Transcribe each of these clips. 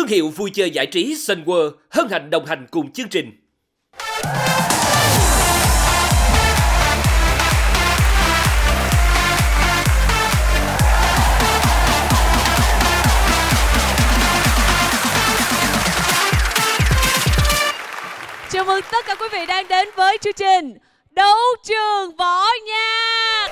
Thương hiệu vui chơi giải trí Sun World hân hạnh đồng hành cùng chương trình. Chào mừng tất cả quý vị đang đến với chương trình Đấu Trường Võ Nhạc.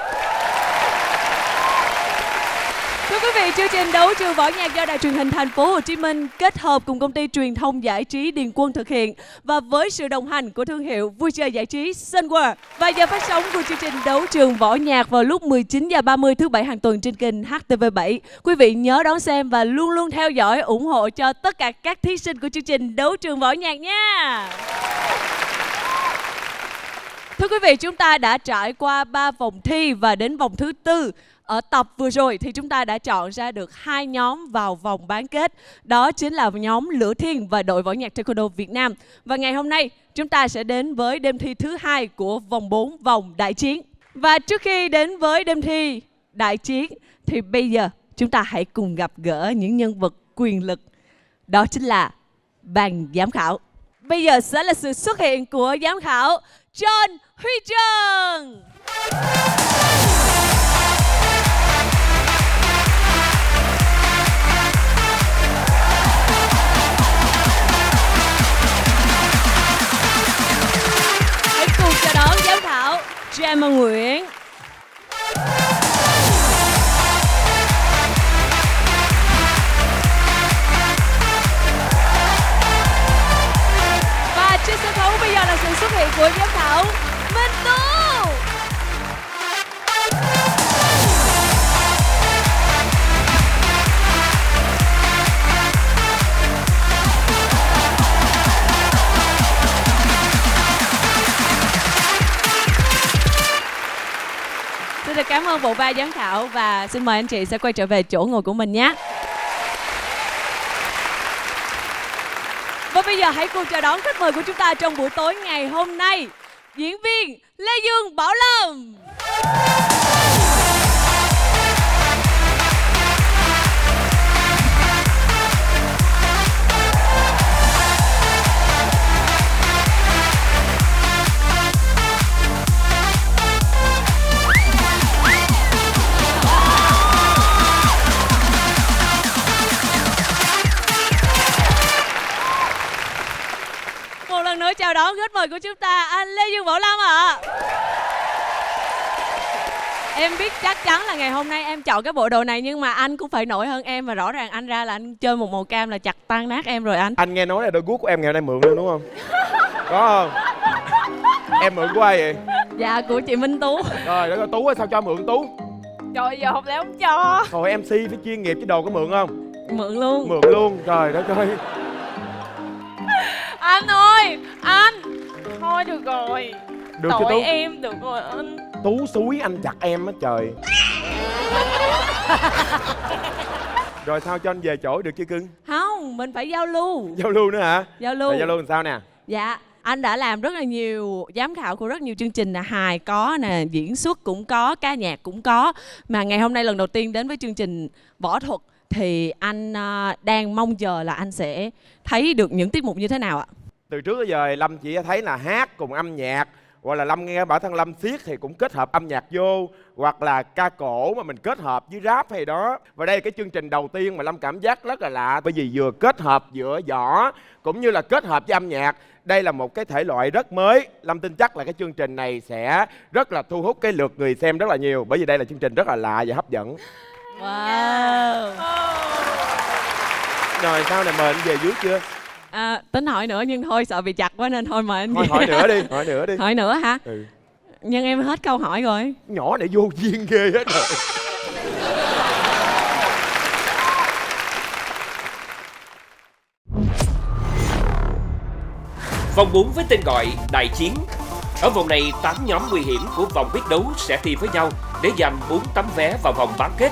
Thưa quý vị, chương trình Đấu Trường Võ Nhạc do Đài Truyền hình Thành phố Hồ Chí Minh kết hợp cùng công ty truyền thông giải trí Điền Quân thực hiện và với sự đồng hành của thương hiệu vui chơi giải trí Sun World. Và giờ phát sóng của chương trình Đấu Trường Võ Nhạc vào lúc 19h30 thứ Bảy hàng tuần trên kênh HTV7. Quý vị nhớ đón xem và luôn luôn theo dõi, ủng hộ cho tất cả các thí sinh của chương trình Đấu Trường Võ Nhạc nha. Thưa quý vị, chúng ta đã trải qua 3 vòng thi và đến vòng thứ 4. Ở tập vừa rồi thì chúng ta đã chọn ra được 2 nhóm vào vòng bán kết. Đó chính là nhóm Lửa Thiên và đội Võ Nhạc Taekwondo Việt Nam. Và ngày hôm nay chúng ta sẽ đến với đêm thi thứ 2 của vòng 4, vòng đại chiến. Và trước khi đến với đêm thi đại chiến thì bây giờ chúng ta hãy cùng gặp gỡ những nhân vật quyền lực. Đó chính là ban giám khảo. Bây giờ sẽ là sự xuất hiện của giám khảo John Huy Trân. Hãy cùng chào đón giám khảo Gemma Nguyễn. Và trên sân khấu bây giờ là sự xuất hiện của giám khảo Minh Tú. Xin được cảm ơn bộ ba giám khảo và xin mời anh chị sẽ quay trở về chỗ ngồi của mình nhé. Và bây giờ hãy cùng chào đón khách mời của chúng ta trong buổi tối ngày hôm nay, diễn viên Lê Dương Bảo Lâm. Một lần nữa chào đón khách mời của chúng ta, anh Lê Dương Bảo Lâm ạ. Em biết chắc chắn là ngày hôm nay em chọn cái bộ đồ này nhưng mà anh cũng phải nổi hơn em, và rõ ràng anh ra là anh chơi một màu cam là chặt tan nát em rồi anh. Anh nghe nói là đôi guốc của em ngày hôm nay mượn luôn đúng không? Có không? Em mượn của ai vậy? Dạ, của chị Minh Tú. Rồi, đó có Tú á, sao cho mượn Tú? Trời, giờ không lẽ không cho. Thôi MC phải chuyên nghiệp chứ đồ có mượn không? Mượn luôn. Mượn luôn, trời đất ơi. Anh ơi, anh. Thôi được rồi. Được chứ Tú? Tội em, được rồi anh. Tú xúi anh chặt em á trời. Rồi sao cho anh về chỗ được chưa cưng? Không, mình phải giao lưu. Giao lưu nữa hả? Giao lưu. Rồi, giao lưu làm sao nè? Dạ, anh đã làm rất là nhiều giám khảo của rất nhiều chương trình, là hài có nè, diễn xuất cũng có, ca nhạc cũng có. Mà ngày hôm nay lần đầu tiên đến với chương trình võ thuật thì anh đang mong chờ là anh sẽ thấy được những tiết mục như thế nào ạ? Từ trước tới giờ Lâm chỉ thấy là hát cùng âm nhạc, hoặc là Lâm nghe bản thân Lâm siết thì cũng kết hợp âm nhạc vô, hoặc là ca cổ mà mình kết hợp với rap hay đó. Và đây là cái chương trình đầu tiên mà Lâm cảm giác rất là lạ, bởi vì vừa kết hợp giữa võ cũng như là kết hợp với âm nhạc. Đây là một cái thể loại rất mới. Lâm tin chắc là cái chương trình này sẽ rất là thu hút cái lượt người xem rất là nhiều, bởi vì đây là chương trình rất là lạ và hấp dẫn. Wow. Rồi sao này, mời anh về dưới chưa? Tính hỏi nữa nhưng thôi sợ bị chặt quá nên thôi mời anh. Thôi hỏi nữa đi, hỏi nữa đi. Hỏi nữa hả? Ừ. Nhưng em hết câu hỏi rồi. Nhỏ này vô duyên ghê hết rồi. Vòng 4 với tên gọi Đại Chiến. Ở vòng này, 8 nhóm nguy hiểm của vòng quyết đấu sẽ thi với nhau để giành 4 tấm vé vào vòng bán kết.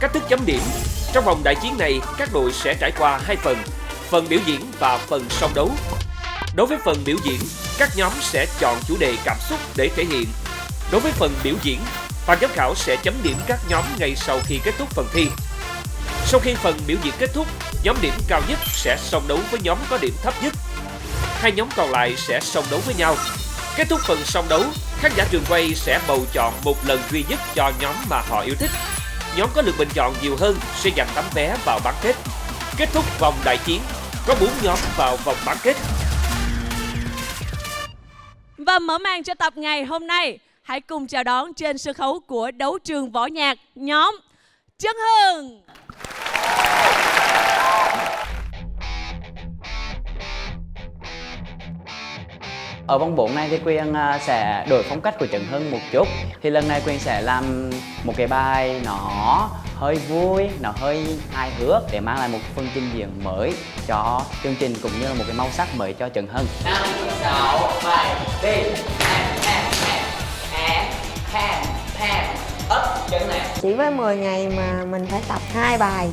Cách thức chấm điểm. Trong vòng đại chiến này, các đội sẽ trải qua 2 phần, phần biểu diễn và phần song đấu. Đối với phần biểu diễn, các nhóm sẽ chọn chủ đề cảm xúc để thể hiện. Đối với phần biểu diễn, ban giám khảo sẽ chấm điểm các nhóm ngay sau khi kết thúc phần thi. Sau khi phần biểu diễn kết thúc, nhóm điểm cao nhất sẽ song đấu với nhóm có điểm thấp nhất. Hai nhóm còn lại sẽ song đấu với nhau. Kết thúc phần song đấu, khán giả trường quay sẽ bầu chọn một lần duy nhất cho nhóm mà họ yêu thích. Nhóm có lượt bình chọn nhiều hơn sẽ giành tấm vé vào bán kết. Kết thúc vòng đại chiến, có 4 nhóm vào vòng bán kết. Và mở màn cho tập ngày hôm nay, hãy cùng chào đón trên sân khấu của đấu trường võ nhạc nhóm Trấn Hưng. Ở vòng 4 này thì Quyền sẽ đổi phong cách của Trấn Hưng một chút. Thì lần này Quyền sẽ làm một cái bài nó hơi vui, nó hơi hài hước để mang lại một phần trình diễn mới cho chương trình cũng như là một cái màu sắc mới cho Trấn Hưng. 5, 6, 7, đi. Chỉ với 10 ngày mà mình phải tập 2 bài,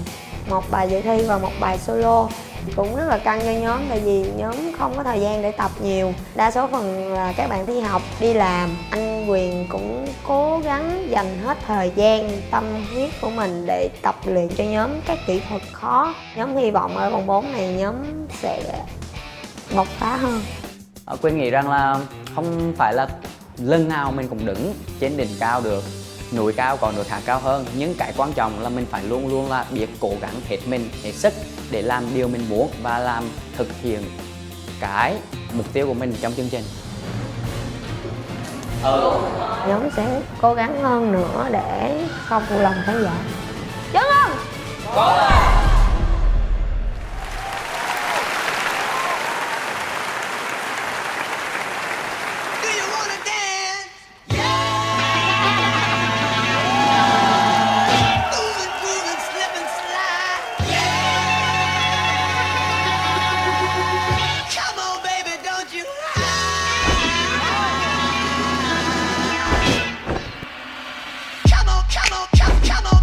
một bài dự thi và một bài solo. Cũng rất là căng cho nhóm, tại vì nhóm không có thời gian để tập nhiều. Đa số phần là các bạn đi học, đi làm. Anh Quyền cũng cố gắng dành hết thời gian, tâm huyết của mình để tập luyện cho nhóm các kỹ thuật khó. Nhóm hy vọng ở vòng 4 này nhóm sẽ bộc phá hơn. Quyền nghĩ rằng là không phải là lần nào mình cũng đứng trên đỉnh cao được. Núi cao còn núi khác cao hơn, nhưng cái quan trọng là mình phải luôn luôn là biết cố gắng hết mình, hết sức để làm điều mình muốn và làm thực hiện cái mục tiêu của mình trong chương trình. Nhóm sẽ cố gắng hơn nữa để không phụ lòng khán giả. Trấn Hưng!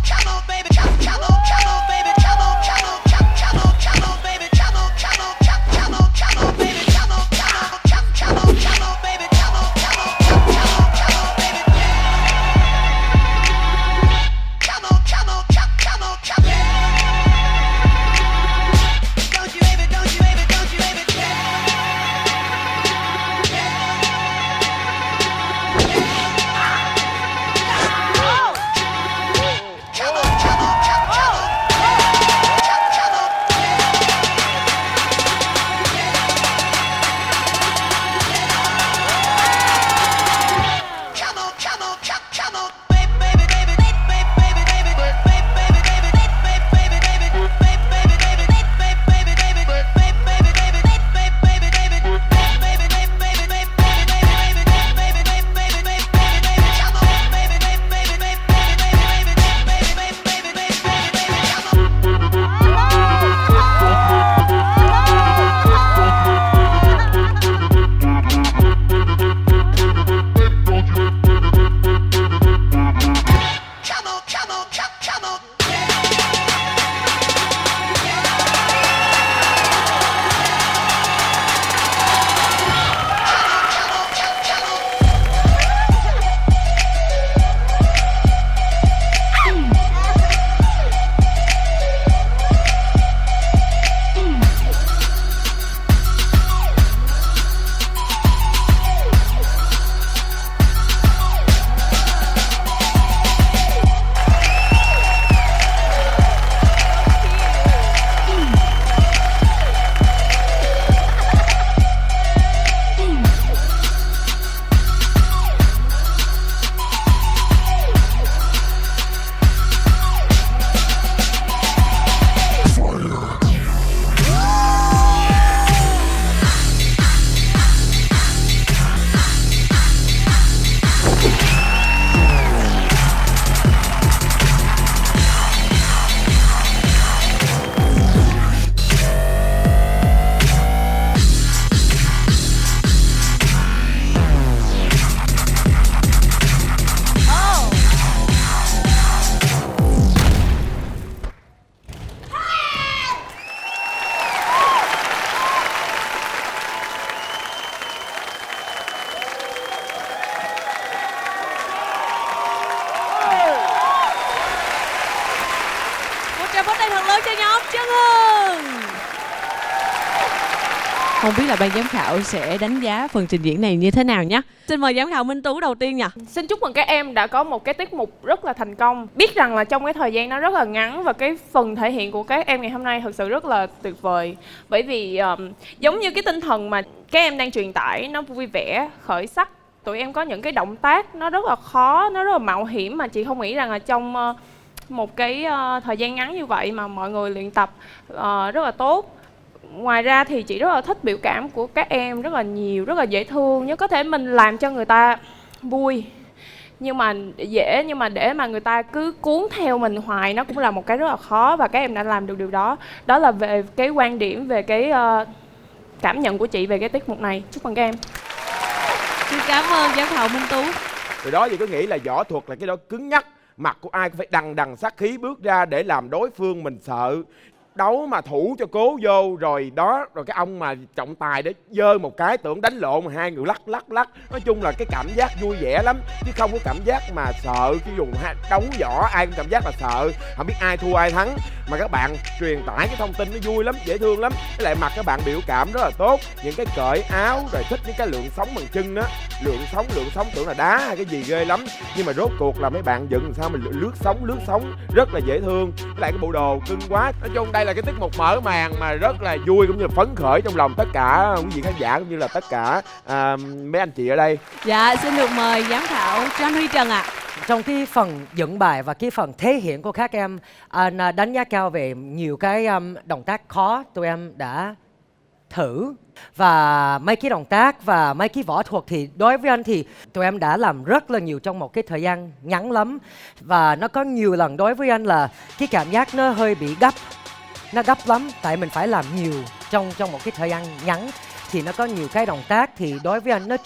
Come on, baby, come on, baby, come on, tay thật lớn cho nhóm Trấn Hưng. Không biết là ban giám khảo sẽ đánh giá phần trình diễn này như thế nào nhé. Xin mời giám khảo Minh Tú đầu tiên nha. Xin chúc mừng các em đã có một cái tiết mục rất là thành công. Biết rằng là trong cái thời gian nó rất là ngắn và cái phần thể hiện của các em ngày hôm nay thật sự rất là tuyệt vời. Bởi vì giống như cái tinh thần mà các em đang truyền tải, nó vui vẻ, khởi sắc. Tụi em có những cái động tác nó rất là khó, nó rất là mạo hiểm mà chị không nghĩ rằng là trong một cái thời gian ngắn như vậy mà mọi người luyện tập rất là tốt. Ngoài ra thì chị rất là thích biểu cảm của các em rất là nhiều, rất là dễ thương. Nếu có thể mình làm cho người ta vui nhưng mà để mà người ta cứ cuốn theo mình hoài nó cũng là một cái rất là khó, và các em đã làm được điều đó. Đó là về cái quan điểm, về cái cảm nhận của chị về cái tiết mục này. Chúc mừng các em. Xin cảm ơn giám khảo Minh Tú. Từ đó thì cứ nghĩ là võ thuật là cái đó cứng nhắc, mặt của ai cũng phải đằng đằng sát khí bước ra để làm đối phương mình sợ. Đấu mà thủ cho cố vô rồi đó, rồi cái ông mà trọng tài để giơ một cái tưởng đánh lộn mà hai người lắc. Nói chung là cái cảm giác vui vẻ lắm, chứ không có cảm giác mà sợ. Khi dùng đấu võ ai cũng cảm giác là sợ, không biết ai thua ai thắng. Mà các bạn truyền tải cái thông tin nó vui lắm, dễ thương lắm. Với lại mặt các bạn biểu cảm rất là tốt, những cái cởi áo rồi thích những cái lượn sóng bằng chân đó, lượn sóng tưởng là đá hay cái gì ghê lắm, nhưng mà rốt cuộc là mấy bạn dựng làm sao mà lướt sóng rất là dễ thương. Với lại cái bộ đồ cưng quá. Nói chung đây là cái tiết mục mở màn mà rất là vui cũng như là phấn khởi trong lòng tất cả quý vị khán giả cũng như là tất cả mấy anh chị ở đây. Dạ, xin được mời giám khảo Trang Huy Trần ạ. Trong cái phần dựng bài và cái phần thể hiện của các em, anh đánh giá cao về nhiều cái động tác khó tụi em đã thử. Và mấy cái động tác và mấy cái võ thuật thì đối với anh thì tụi em đã làm rất là nhiều trong một cái thời gian ngắn lắm. Và nó có nhiều lần đối với anh là cái cảm giác nó hơi bị gấp. Nó gấp lắm, tại mình phải làm nhiều trong một cái thời gian ngắn. Thì nó có nhiều cái động tác thì đối với anh nó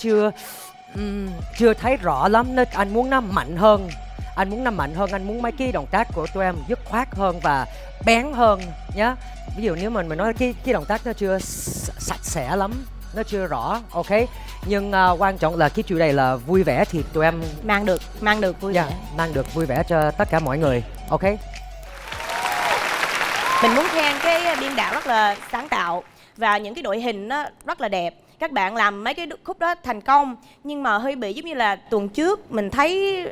chưa thấy rõ lắm. Anh muốn nó mạnh hơn. Anh muốn mấy cái động tác của tụi em dứt khoát hơn và bén hơn nhé. Ví dụ nếu mình nói cái động tác nó chưa sạch sẽ lắm, nó chưa rõ, ok. Nhưng quan trọng là cái chủ đề là vui vẻ thì tụi em mang được vui vẻ. Mang được vui vẻ cho tất cả mọi người, ok. Mình muốn khen cái biên đạo rất là sáng tạo và những cái đội hình nó rất là đẹp. Các bạn làm mấy cái khúc đó thành công, nhưng mà hơi bị giống như là tuần trước mình thấy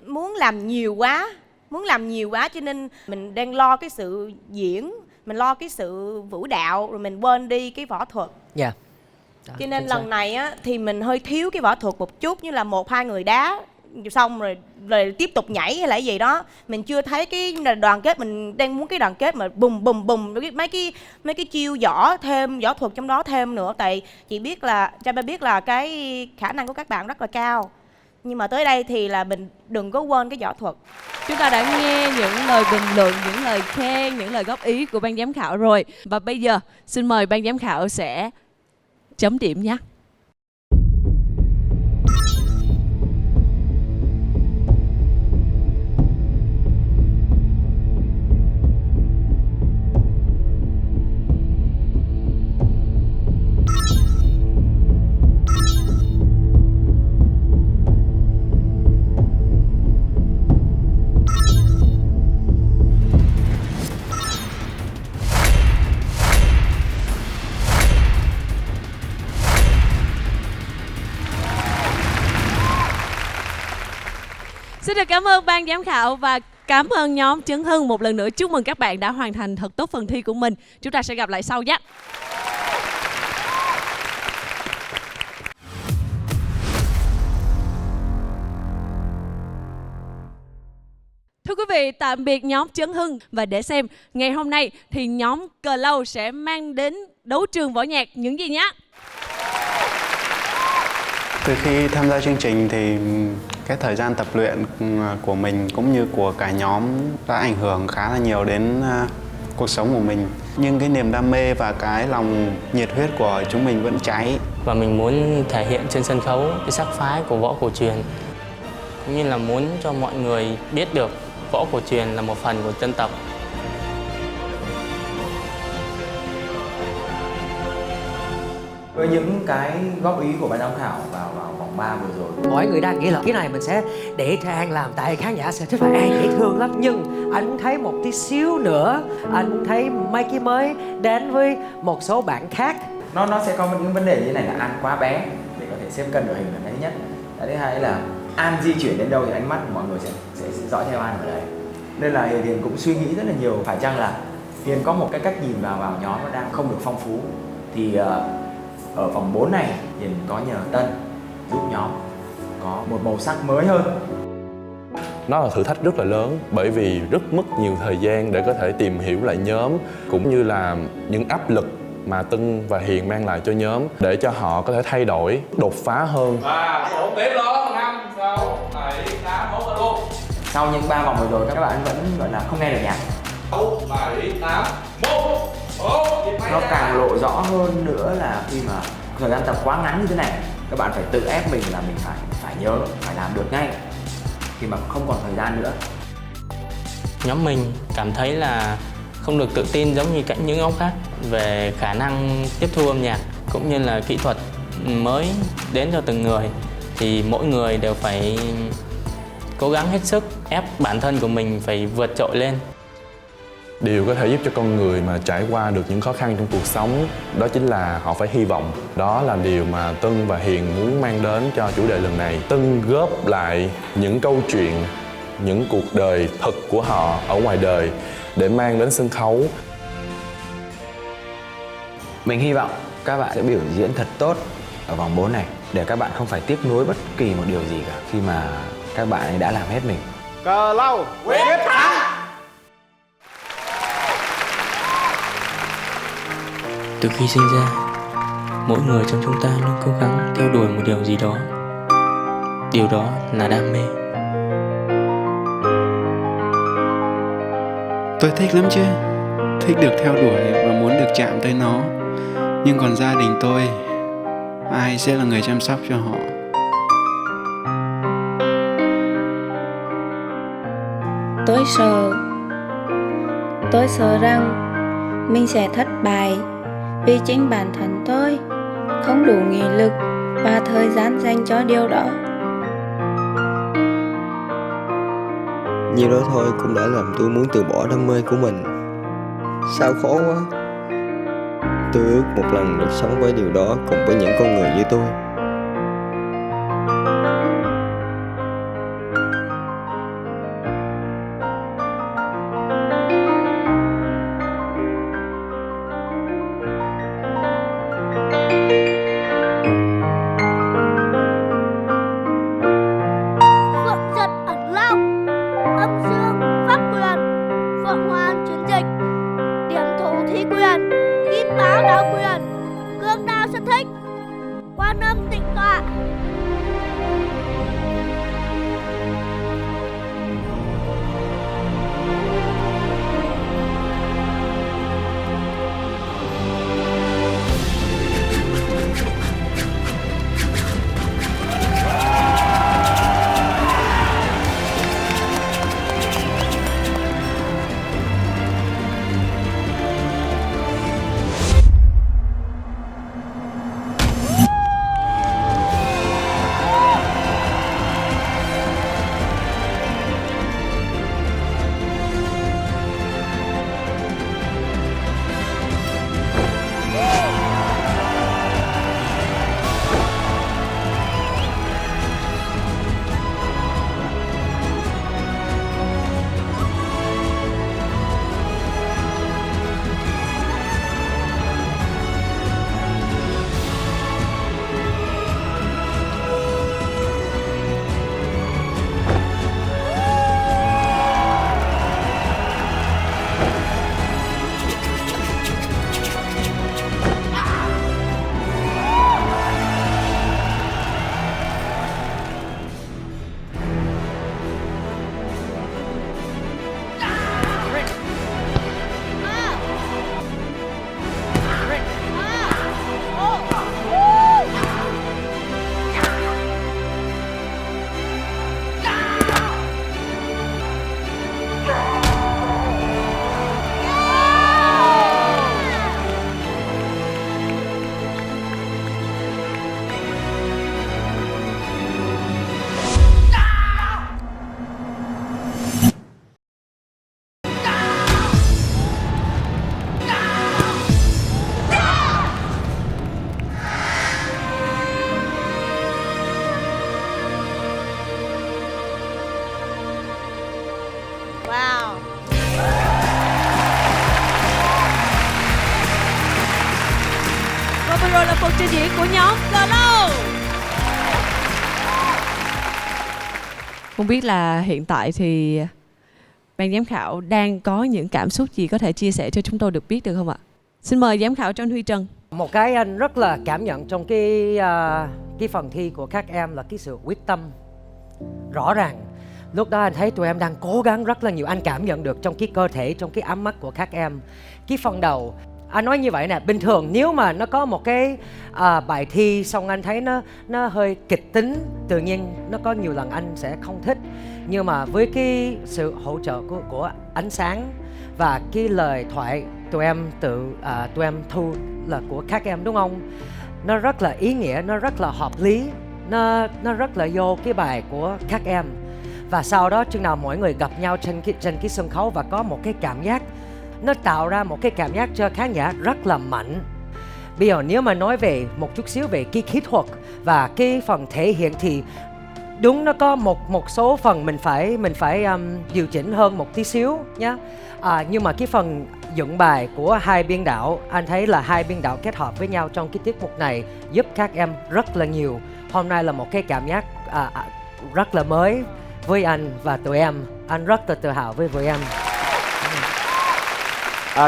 muốn làm nhiều quá cho nên mình đang lo cái sự diễn, mình lo cái sự vũ đạo rồi mình quên đi cái võ thuật. Dạ. Cho nên lần này á thì mình hơi thiếu cái võ thuật một chút, như là 1-2 người đá xong rồi tiếp tục nhảy hay là cái gì đó. Mình chưa thấy cái đoàn kết, mình đang muốn cái đoàn kết mà bùm mấy cái chiêu võ thuật trong đó thêm nữa. Tại chị biết là Ba biết là cái khả năng của các bạn rất là cao, nhưng mà tới đây thì là mình đừng có quên cái võ thuật. Chúng ta đã nghe những lời bình luận, những lời khen, những lời góp ý của ban giám khảo rồi. Và bây giờ xin mời ban giám khảo sẽ chấm điểm nhé. Xin được cảm ơn ban giám khảo và cảm ơn nhóm Trấn Hưng một lần nữa. Chúc mừng các bạn đã hoàn thành thật tốt phần thi của mình. Chúng ta sẽ gặp lại sau nhé. Thưa quý vị, tạm biệt nhóm Trấn Hưng. Và để xem ngày hôm nay thì nhóm Cờ Lâu sẽ mang đến đấu trường võ nhạc những gì nhé. Từ khi tham gia chương trình thì cái thời gian tập luyện của mình cũng như của cả nhóm đã ảnh hưởng khá là nhiều đến cuộc sống của mình. Nhưng cái niềm đam mê và cái lòng nhiệt huyết của chúng mình vẫn cháy. Và mình muốn thể hiện trên sân khấu cái sắc phái của võ cổ truyền, cũng như là muốn cho mọi người biết được võ cổ truyền là một phần của dân tộc. Với những cái góp ý của ban giám khảo vào vòng 3 vừa rồi, Mọi người đang nghĩ là cái này mình sẽ để cho An làm, tại khán giả sẽ thích là An dễ thương lắm. Nhưng anh muốn thấy một tí xíu nữa, anh muốn thấy mấy cái mới đến với một số bạn khác. nó sẽ có những vấn đề như thế này là An quá bé để có thể xếp cân đội hình là cái thứ nhất. Cái thứ hai là An di chuyển đến đâu thì ánh mắt của mọi người sẽ dõi theo An ở đấy. Nên là Hiền cũng suy nghĩ rất là nhiều, phải chăng là Hiền có một cái cách nhìn vào nhóm nó đang không được phong phú. Thì ở vòng 4 này Hiền có nhờ Tân giúp nhóm có một màu sắc mới hơn. Nó là thử thách rất là lớn bởi vì rất mất nhiều thời gian để có thể tìm hiểu lại nhóm, cũng như là những áp lực mà Tân và Hiền mang lại cho nhóm để cho họ có thể thay đổi, đột phá hơn. Và 4 tiếp luôn, 5, 6, 7, 8, 1 luôn. Sau những 3 vòng vừa rồi các bạn vẫn gọi là không nghe được nhạc. 6, 7, 8, 1. Nó càng lộ rõ hơn nữa là khi mà thời gian tập quá ngắn như thế này, các bạn phải tự ép mình là mình phải nhớ, phải làm được ngay khi mà không còn thời gian nữa. Nhóm mình cảm thấy là không được tự tin giống như những nhóm khác về khả năng tiếp thu âm nhạc cũng như là kỹ thuật mới đến cho từng người. Thì mỗi người đều phải cố gắng hết sức, ép bản thân của mình phải vượt trội lên. Điều có thể giúp cho con người mà trải qua được những khó khăn trong cuộc sống đó chính là họ phải hy vọng. Đó là điều mà Tân và Hiền muốn mang đến cho chủ đề lần này. Tân góp lại những câu chuyện, những cuộc đời thật của họ ở ngoài đời để mang đến sân khấu. Mình hy vọng các bạn sẽ biểu diễn thật tốt ở vòng 4 này để các bạn không phải tiếc nuối bất kỳ một điều gì cả khi mà các bạn ấy đã làm hết mình. Cờ lâu quyết thắng. Từ khi sinh ra, mỗi người trong chúng ta luôn cố gắng theo đuổi một điều gì đó. Điều đó là đam mê. Tôi thích lắm chứ, thích được theo đuổi và muốn được chạm tới nó. Nhưng còn gia đình tôi, ai sẽ là người chăm sóc cho họ? Tôi sợ rằng mình sẽ thất bại vì chính bản thân tôi không đủ nghị lực và thời gian dành cho điều đó. Nhiều đó thôi cũng đã làm tôi muốn từ bỏ đam mê của mình. Sao khó quá. Tôi ước một lần được sống với điều đó cùng với những con người như tôi. Phượng Giật ẩn Long, Âm Dương Pháp Quyền, Phượng Hoàng Chiến Dịch, Điểm Thủ Thi Quyền, Kim Báo Đạo Quyền, Cương Đao Xuất Thích, Quan Âm Wow. Và vừa rồi là phần trình diễn của nhóm Cờ Lâu. Không biết là hiện tại thì ban giám khảo đang có những cảm xúc gì có thể chia sẻ cho chúng tôi được biết được không ạ? Xin mời giám khảo Trần Huy Trần. Một cái anh rất là cảm nhận trong cái phần thi của các em là cái sự quyết tâm rõ ràng. Lúc đó anh thấy tụi em đang cố gắng rất là nhiều, anh cảm nhận được trong cái cơ thể, trong cái ánh mắt của các em. Cái phần đầu anh nói như vậy nè, bình thường nếu mà nó có một cái bài thi xong anh thấy nó hơi kịch tính, tự nhiên nó có nhiều lần anh sẽ không thích. Nhưng mà với cái sự hỗ trợ của ánh sáng và cái lời thoại tụi em thu là của các em, đúng không? Nó rất là ý nghĩa, nó rất là hợp lý, nó rất là vô cái bài của các em. Và sau đó chừng nào mỗi người gặp nhau trên cái sân khấu và có một cái cảm giác, nó tạo ra một cái cảm giác cho khán giả rất là mạnh. Bây giờ nếu mà nói về một chút xíu về cái kỹ thuật và cái phần thể hiện thì đúng, nó có một số phần mình phải điều chỉnh hơn một tí xíu nhé. Nhưng mà cái phần dựng bài của hai biên đạo, anh thấy là hai biên đạo kết hợp với nhau trong cái tiết mục này giúp các em rất là nhiều. Hôm nay là một cái cảm giác rất là mới với anh và tụi em. Anh rất là tự hào với tụi em.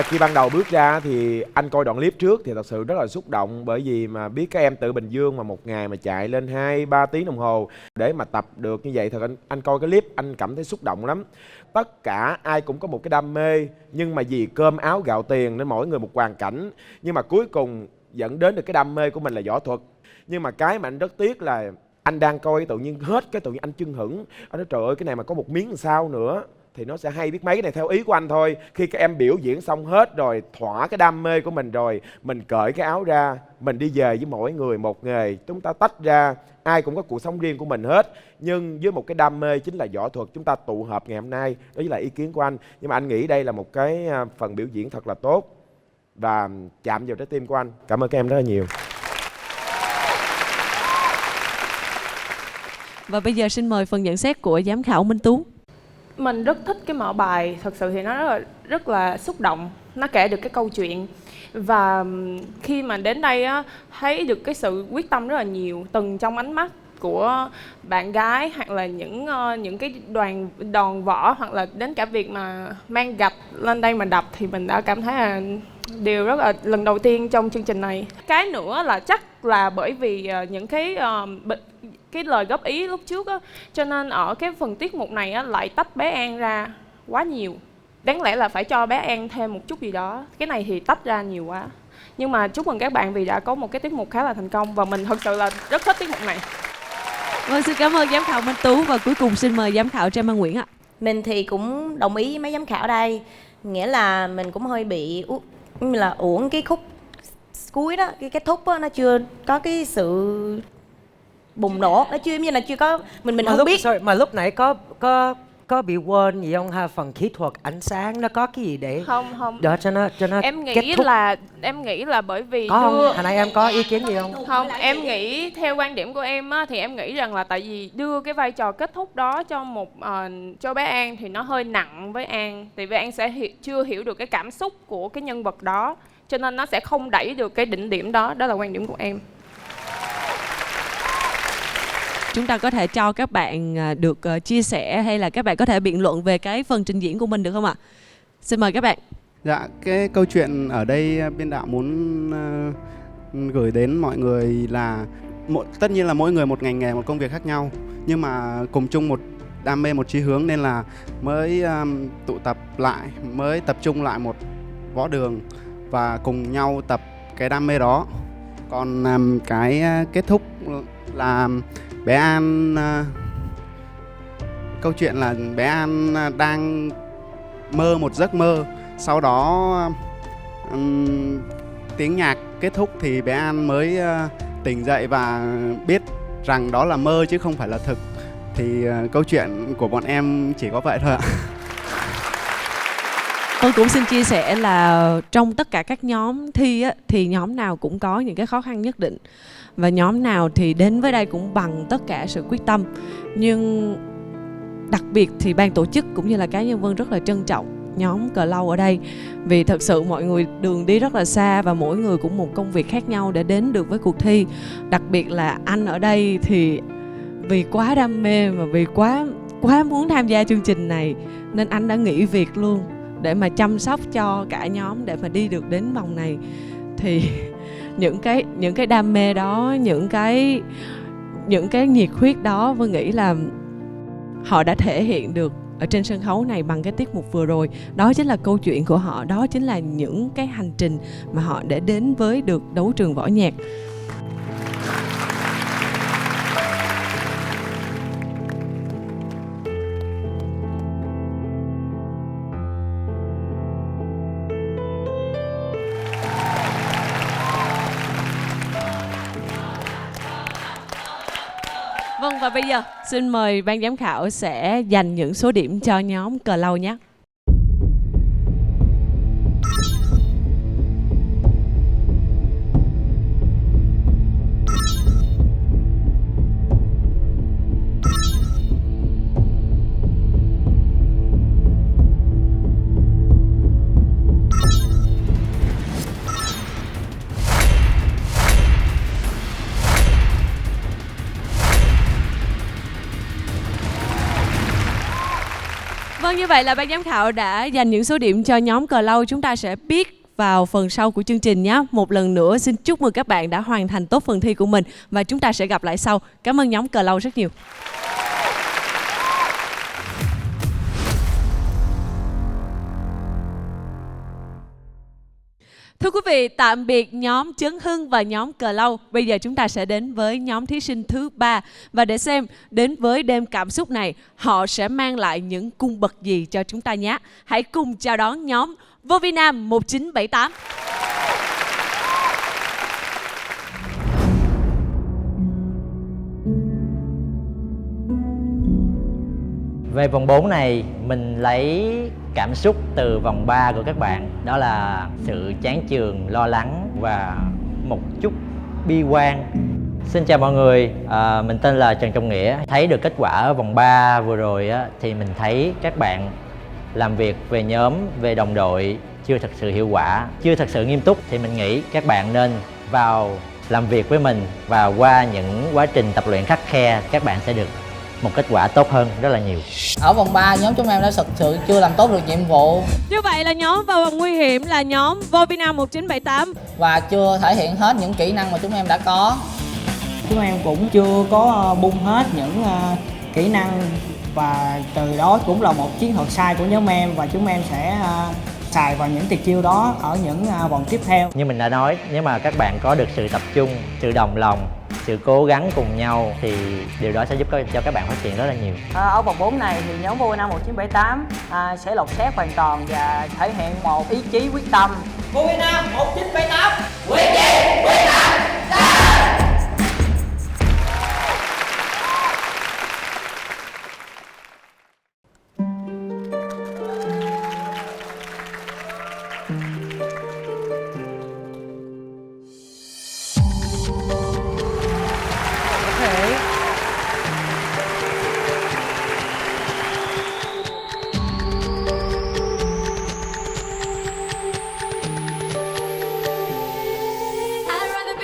Khi ban đầu bước ra thì anh coi đoạn clip trước thì thật sự rất là xúc động, bởi vì mà biết các em từ Bình Dương mà một ngày mà chạy lên 2-3 tiếng đồng hồ để mà tập được như vậy, thật anh coi cái clip anh cảm thấy xúc động lắm. Tất cả ai cũng có một cái đam mê, nhưng mà vì cơm áo gạo tiền nên mỗi người một hoàn cảnh, nhưng mà cuối cùng dẫn đến được cái đam mê của mình là võ thuật. Nhưng mà cái mà anh rất tiếc là anh đang coi tự nhiên hết, cái tự nhiên anh chưng hửng, anh nói trời ơi cái này mà có một miếng làm sao nữa thì nó sẽ hay biết mấy. Cái này theo ý của anh thôi. Khi các em biểu diễn xong hết rồi, thỏa cái đam mê của mình rồi, mình cởi cái áo ra, mình đi về với mỗi người một nghề, chúng ta tách ra, ai cũng có cuộc sống riêng của mình hết, nhưng với một cái đam mê chính là võ thuật, chúng ta tụ hợp ngày hôm nay. Đó chính là ý kiến của anh. Nhưng mà anh nghĩ đây là một cái phần biểu diễn thật là tốt và chạm vào trái tim của anh. Cảm ơn các em rất là nhiều. Và bây giờ xin mời phần nhận xét của giám khảo Minh Tú. Mình rất thích cái mở bài, thật sự thì nó rất là xúc động, nó kể được cái câu chuyện. Và khi mà đến đây á, thấy được cái sự quyết tâm rất là nhiều, từng trong ánh mắt của bạn gái, hoặc là những cái đòn võ, hoặc là đến cả việc mà mang gạch lên đây mà đập, thì mình đã cảm thấy là điều rất là lần đầu tiên trong chương trình này. Cái nữa là chắc là bởi vì những cái lời góp ý lúc trước á, cho nên ở cái phần tiết mục này á, lại tách bé An ra quá nhiều. Đáng lẽ là phải cho bé An thêm một chút gì đó, cái này thì tách ra nhiều quá. Nhưng mà chúc mừng các bạn vì đã có một cái tiết mục khá là thành công, và mình thật sự là rất thích tiết mục này. Vâng, xin cảm ơn giám khảo Minh Tú. Và cuối cùng xin mời giám khảo Trang Mai Nguyễn ạ. Mình thì cũng đồng ý với mấy giám khảo đây, nghĩa là mình cũng hơi bị uổng cái khúc cuối đó, cái kết thúc đó, nó chưa có cái sự bùng nổ, nó chưa như là chưa có mình không biết. Mà lúc nãy có bị quên gì không ha? Phần kỹ thuật ánh sáng nó có cái gì để không đó cho nó em nghĩ là bởi vì có không? Hồi nãy em có ý kiến gì không? Không, em nghĩ theo quan điểm của em á, thì em nghĩ rằng là tại vì đưa cái vai trò kết thúc đó cho bé An thì nó hơi nặng với An, tại vì An sẽ chưa hiểu được cái cảm xúc của cái nhân vật đó, cho nên nó sẽ không đẩy được cái đỉnh điểm đó. Đó là quan điểm của em. Chúng ta có thể cho các bạn được chia sẻ, hay là các bạn có thể biện luận về cái phần trình diễn của mình được không ạ? Xin mời các bạn. Dạ, cái câu chuyện ở đây biên đạo muốn gửi đến mọi người là tất nhiên là mỗi người một ngành nghề, một công việc khác nhau, nhưng mà cùng chung một đam mê, một chí hướng, nên là mới tụ tập lại, mới tập trung lại một võ đường và cùng nhau tập cái đam mê đó. Còn cái kết thúc là bé An, câu chuyện là bé An đang mơ một giấc mơ, sau đó tiếng nhạc kết thúc thì bé An mới tỉnh dậy và biết rằng đó là mơ chứ không phải là thực. Thì câu chuyện của bọn em chỉ có vậy thôi ạ. Tôi cũng xin chia sẻ là trong tất cả các nhóm thi á, thì nhóm nào cũng có những cái khó khăn nhất định, và nhóm nào thì đến với đây cũng bằng tất cả sự quyết tâm. Nhưng đặc biệt thì ban tổ chức cũng như là cá nhân Vân rất là trân trọng nhóm Cờ Lâu ở đây, vì thật sự mọi người đường đi rất là xa và mỗi người cũng một công việc khác nhau để đến được với cuộc thi. Đặc biệt là anh ở đây thì vì quá đam mê và vì quá muốn tham gia chương trình này nên anh đã nghỉ việc luôn để mà chăm sóc cho cả nhóm để mà đi được đến vòng này. Thì những cái đam mê đó, những cái nhiệt huyết đó, Vân nghĩ là họ đã thể hiện được ở trên sân khấu này bằng cái tiết mục vừa rồi. Đó chính là câu chuyện của họ, đó chính là những cái hành trình mà họ để đến với được đấu trường võ nhạc. Vâng, và bây giờ xin mời ban giám khảo sẽ dành những số điểm cho nhóm Cờ Lâu nhé. Vâng, như vậy là ban giám khảo đã dành những số điểm cho nhóm Cờ Lâu. Chúng ta sẽ biết vào phần sau của chương trình nhé. Một lần nữa xin chúc mừng các bạn đã hoàn thành tốt phần thi của mình và chúng ta sẽ gặp lại sau. Cảm ơn nhóm Cờ Lâu rất nhiều. Thưa quý vị, tạm biệt nhóm Trấn Hưng và nhóm Cờ Lâu. Bây giờ chúng ta sẽ đến với nhóm thí sinh thứ 3. Và để xem đến với đêm cảm xúc này, họ sẽ mang lại những cung bậc gì cho chúng ta nhé. Hãy cùng chào đón nhóm Vô Vi Nam 1978. Về vòng 4 này, mình lấy cảm xúc từ vòng 3 của các bạn. Đó là sự chán chường, lo lắng và một chút bi quan. Xin chào mọi người, mình tên là Trần Trọng Nghĩa. Thấy được kết quả ở vòng 3 vừa rồi á, thì mình thấy các bạn làm việc về nhóm, về đồng đội chưa thật sự hiệu quả, chưa thật sự nghiêm túc. Thì mình nghĩ các bạn nên vào làm việc với mình và qua những quá trình tập luyện khắt khe, các bạn sẽ được một kết quả tốt hơn rất là nhiều. Ở vòng 3 nhóm chúng em đã thực sự chưa làm tốt được nhiệm vụ. Như vậy là nhóm vào vòng nguy hiểm là nhóm Vô Vi Nam 1978 và chưa thể hiện hết những kỹ năng mà chúng em đã có. Chúng em cũng chưa có bung hết những kỹ năng và từ đó cũng là một chiến thuật sai của nhóm em và chúng em sẽ xài vào những tuyệt chiêu đó ở những vòng tiếp theo. Như mình đã nói, nếu mà các bạn có được sự tập trung, sự đồng lòng, sự cố gắng cùng nhau thì điều đó sẽ giúp cho các bạn phát triển rất là nhiều. Ở vòng 4 này thì nhóm Vô Vi Nam 1978 sẽ lột xác hoàn toàn và thể hiện một ý chí quyết tâm. Vô Vi Nam 1978 quyết chiến, quyết thắng. I'd rather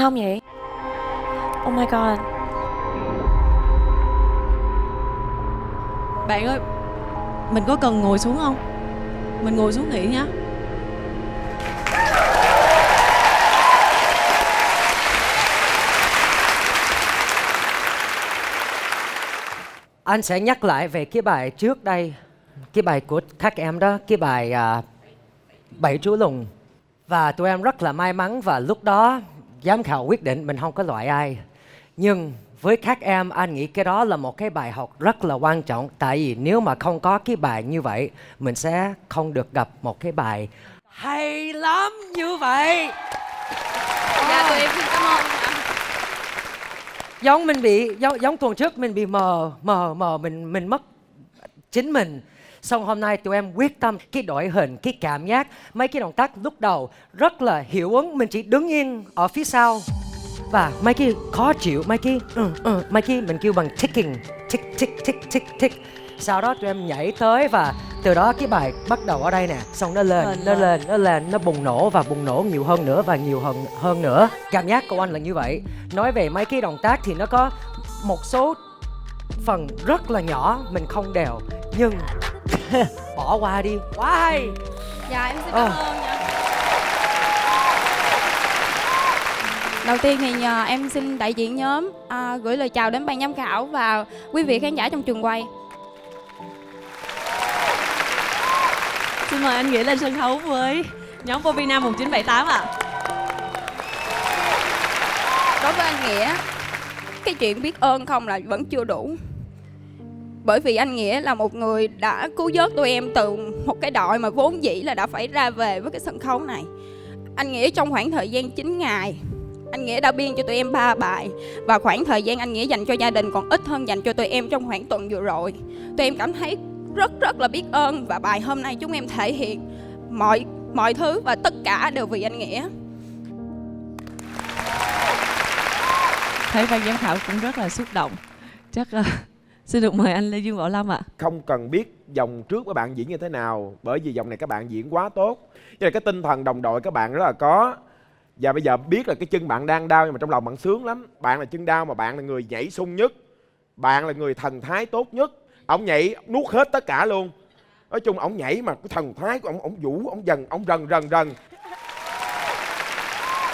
không vậy? Oh my god. Bạn ơi, mình có cần ngồi xuống không? Mình ngồi xuống nghỉ nhé. Anh sẽ nhắc lại về cái bài trước đây, cái bài của các em đó, cái bài Bảy Chú Lùn. Và tụi em rất là may mắn và lúc đó giám khảo quyết định mình không có loại ai. Nhưng với các em, anh nghĩ cái đó là một cái bài học rất là quan trọng. Tại vì nếu mà không có cái bài như vậy, mình sẽ không được gặp một cái bài hay lắm như vậy. Dạ, tụi em xin cảm ơn. Giống mình bị giống tuần trước mình bị mờ mình mất chính mình. Xong hôm nay tụi em quyết tâm cái đội hình, cái cảm giác, mấy cái động tác lúc đầu rất là hiệu ứng, mình chỉ đứng yên ở phía sau. Và mấy cái khó chịu, mấy cái mình kêu bằng ticking, tick tick tick tick tick. Sau đó tụi em nhảy tới và từ đó cái bài bắt đầu ở đây nè, xong nó lên, nó bùng nổ và bùng nổ nhiều hơn nữa và nhiều hơn nữa. Cảm giác của anh là như vậy. Nói về mấy cái động tác thì nó có một số phần rất là nhỏ mình không đều, nhưng bỏ qua đi, quá hay. Dạ em xin cảm ơn nha. Đầu tiên thì nhờ em xin đại diện nhóm gửi lời chào đến ban giám khảo và quý vị khán giả trong trường quay. Xin mời anh Nghĩa lên sân khấu với nhóm Vô Vi Nam 1978 ạ. Đối với anh Nghĩa, cái chuyện biết ơn không là vẫn chưa đủ. Bởi vì anh Nghĩa là một người đã cứu vớt tụi em từ một cái đội mà vốn dĩ là đã phải ra về với cái sân khấu này. Anh Nghĩa trong khoảng thời gian 9 ngày, anh Nghĩa đã biên cho tụi em 3 bài. Và khoảng thời gian anh Nghĩa dành cho gia đình còn ít hơn dành cho tụi em trong khoảng tuần vừa rồi. Tụi em cảm thấy rất là biết ơn. Và bài hôm nay chúng em thể hiện mọi thứ và tất cả đều vì anh Nghĩa. Thấy ban giám khảo cũng rất là xúc động. Chắc xin được mời anh Lê Dương Bảo Lâm ạ. Không cần biết vòng trước các bạn diễn như thế nào, bởi vì vòng này các bạn diễn quá tốt. Cho nên cái tinh thần đồng đội các bạn rất là có. Và bây giờ biết là cái chân bạn đang đau nhưng mà trong lòng bạn sướng lắm. Bạn là chân đau mà bạn là người nhảy sung nhất. Bạn là người thần thái tốt nhất. Ông nhảy nuốt hết tất cả luôn. Nói chung ông nhảy mà cái thần thái của ông vũ, ông rần.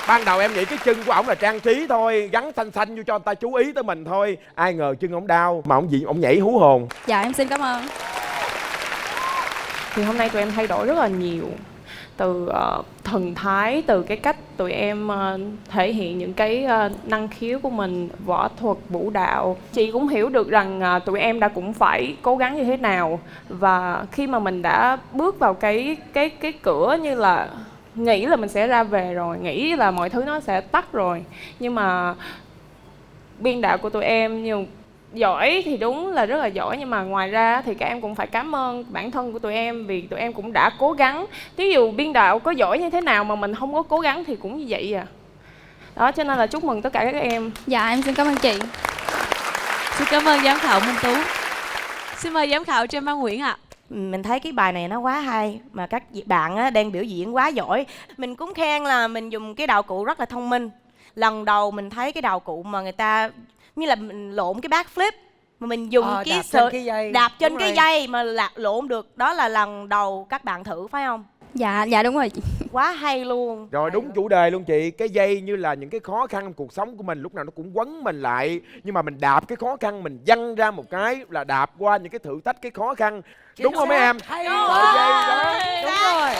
Ban đầu em nghĩ cái chân của ổng là trang trí thôi, gắn xanh vô cho người ta chú ý tới mình thôi. Ai ngờ chân ổng đau mà ổng nhảy hú hồn. Dạ em xin cảm ơn. Thì hôm nay tụi em thay đổi rất là nhiều. Từ thần thái, từ cái cách tụi em thể hiện những cái năng khiếu của mình, võ thuật, vũ đạo. Chị cũng hiểu được rằng tụi em đã cũng phải cố gắng như thế nào. Và khi mà mình đã bước vào cái cửa như là nghĩ là mình sẽ ra về rồi, nghĩ là mọi thứ nó sẽ tắt rồi. Nhưng mà biên đạo của tụi em giỏi thì đúng là rất là giỏi, nhưng mà ngoài ra thì các em cũng phải cảm ơn bản thân của tụi em vì tụi em cũng đã cố gắng. Ví dụ biên đạo có giỏi như thế nào mà mình không có cố gắng thì cũng như vậy à. Đó, cho nên là chúc mừng tất cả các em. Dạ em xin cảm ơn chị. Xin cảm ơn giám khảo Minh Tú. Xin mời giám khảo Trâm Văn Nguyễn ạ. Mình thấy cái bài này nó quá hay, mà các bạn đang biểu diễn quá giỏi. Mình cũng khen là mình dùng cái đạo cụ rất là thông minh. Lần đầu mình thấy cái đạo cụ mà người ta như là mình lộn cái backflip mà mình dùng cái đạp trên cái dây mà lộn được, đó là lần đầu các bạn thử phải không? Dạ đúng rồi. Quá hay luôn. Rồi đúng chủ đề luôn chị. Cái dây như là những cái khó khăn trong cuộc sống của mình, lúc nào nó cũng quấn mình lại. Nhưng mà mình đạp cái khó khăn, mình văng ra một cái là đạp qua những cái thử thách, cái khó khăn. Đúng không mấy em? Hay dây đó. Đúng rồi.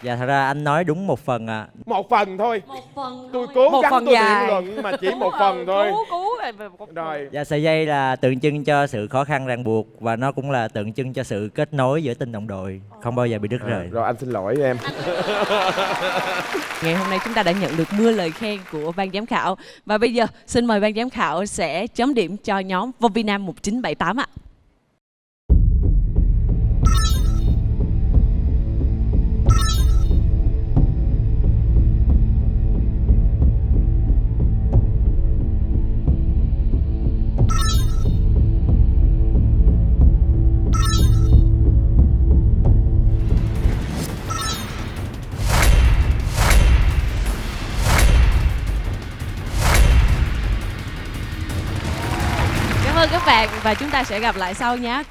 Dạ thật ra anh nói đúng một phần à. Một phần thôi. Tôi cố gắng tôi biện luận mà chỉ một phần thôi. Rồi. Dạ sợi dây là tượng trưng cho sự khó khăn ràng buộc và nó cũng là tượng trưng cho sự kết nối giữa tình đồng đội, không bao giờ bị đứt rời. Rồi anh xin lỗi em. Ngày hôm nay chúng ta đã nhận được mưa lời khen của ban giám khảo. Và bây giờ xin mời ban giám khảo sẽ chấm điểm cho nhóm Vô Vi Nam 1978 ạ. các bạn và chúng ta sẽ gặp lại sau nhé.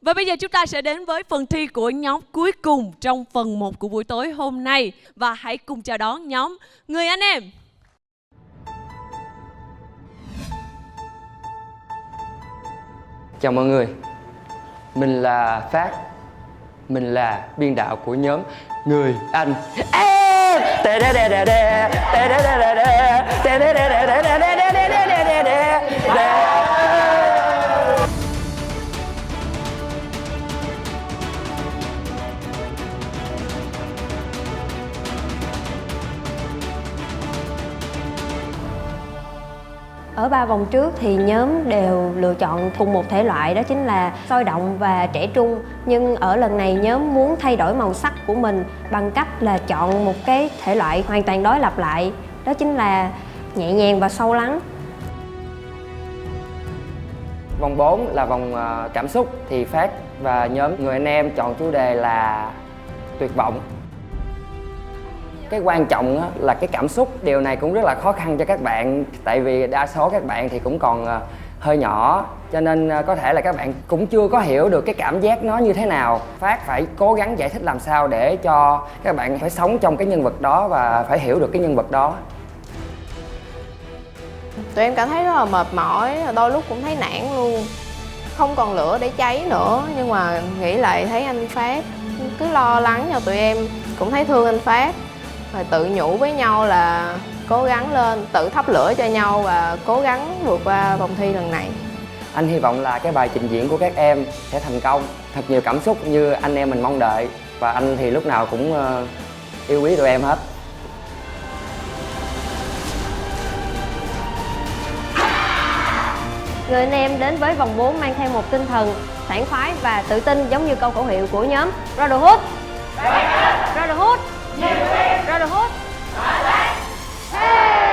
Và bây giờ chúng ta sẽ đến với phần thi của nhóm cuối cùng trong phần 1 của buổi tối hôm nay. Và hãy cùng chào đón nhóm Người Anh Em. Chào mọi người, mình là Phát, mình là biên đạo của nhóm Người Anh Ở 3 vòng trước thì nhóm đều lựa chọn cùng một thể loại, đó chính là sôi động và trẻ trung. Nhưng ở lần này nhóm muốn thay đổi màu sắc của mình bằng cách là chọn một cái thể loại hoàn toàn đối lập lại, đó chính là nhẹ nhàng và sâu lắng. Vòng 4 là vòng cảm xúc thì Phát và nhóm Người Anh Em chọn chủ đề là tuyệt vọng. Cái quan trọng là cái cảm xúc, điều này cũng rất là khó khăn cho các bạn. Tại vì đa số các bạn thì cũng còn hơi nhỏ, cho nên có thể là các bạn cũng chưa có hiểu được cái cảm giác nó như thế nào. Phát phải cố gắng giải thích làm sao để cho các bạn phải sống trong cái nhân vật đó và phải hiểu được cái nhân vật đó. Tụi em cảm thấy rất là mệt mỏi, đôi lúc cũng thấy nản luôn. Không còn lửa để cháy nữa, nhưng mà nghĩ lại thấy anh Phát cứ lo lắng cho tụi em, cũng thấy thương anh Phát. Rồi tự nhủ với nhau là cố gắng lên, tự thắp lửa cho nhau và cố gắng vượt qua vòng thi lần này. Anh hy vọng là cái bài trình diễn của các em sẽ thành công, thật nhiều cảm xúc như anh em mình mong đợi. Và anh thì lúc nào cũng yêu quý tụi em hết. Người Anh Em đến với vòng 4 mang theo một tinh thần sảng khoái và tự tin, giống như câu khẩu hiệu của nhóm Brotherhood. Brotherhood. Brotherhood. Hey!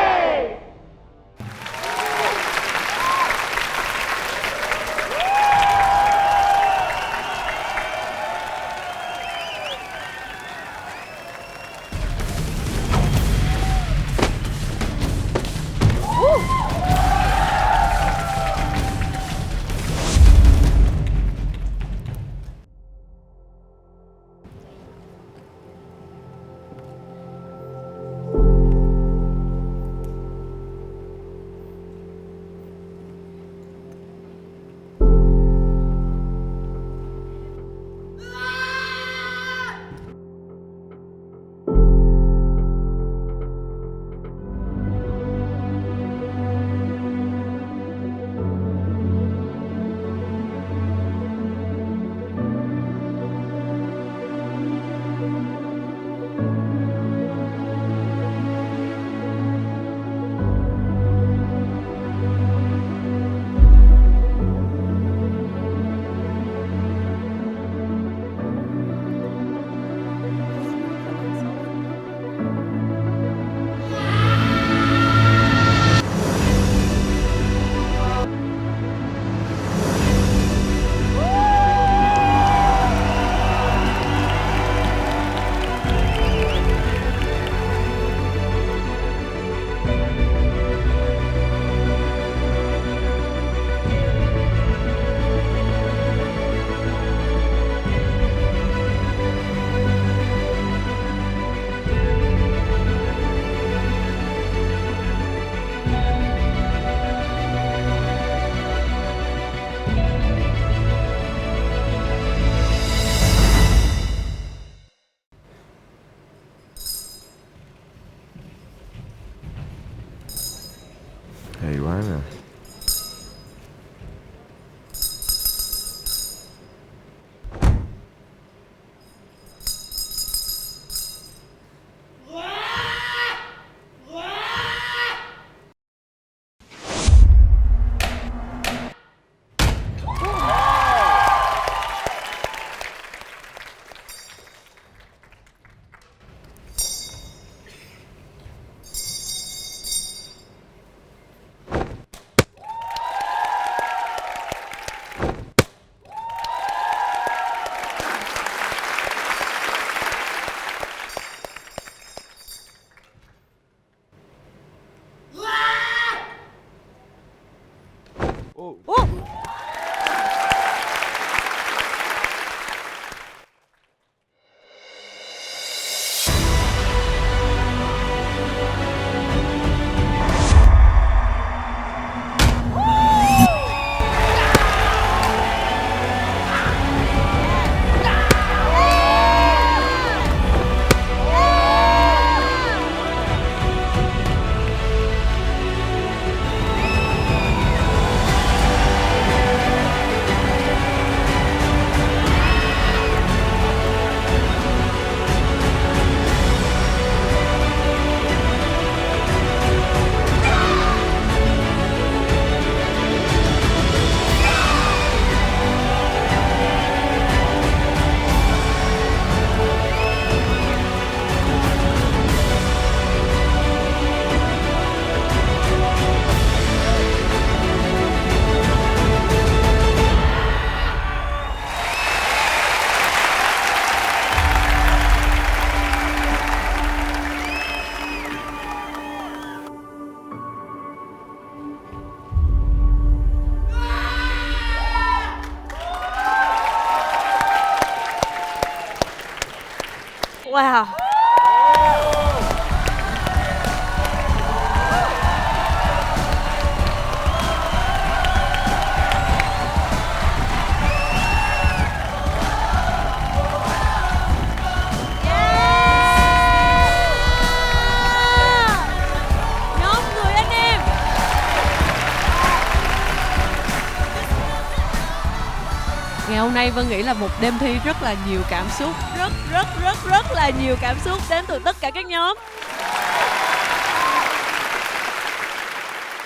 Wow. Nhóm người anh em. Ngày hôm nay Vân nghĩ là một đêm thi rất là nhiều cảm xúc, rất là nhiều cảm xúc đến từ tất cả các nhóm.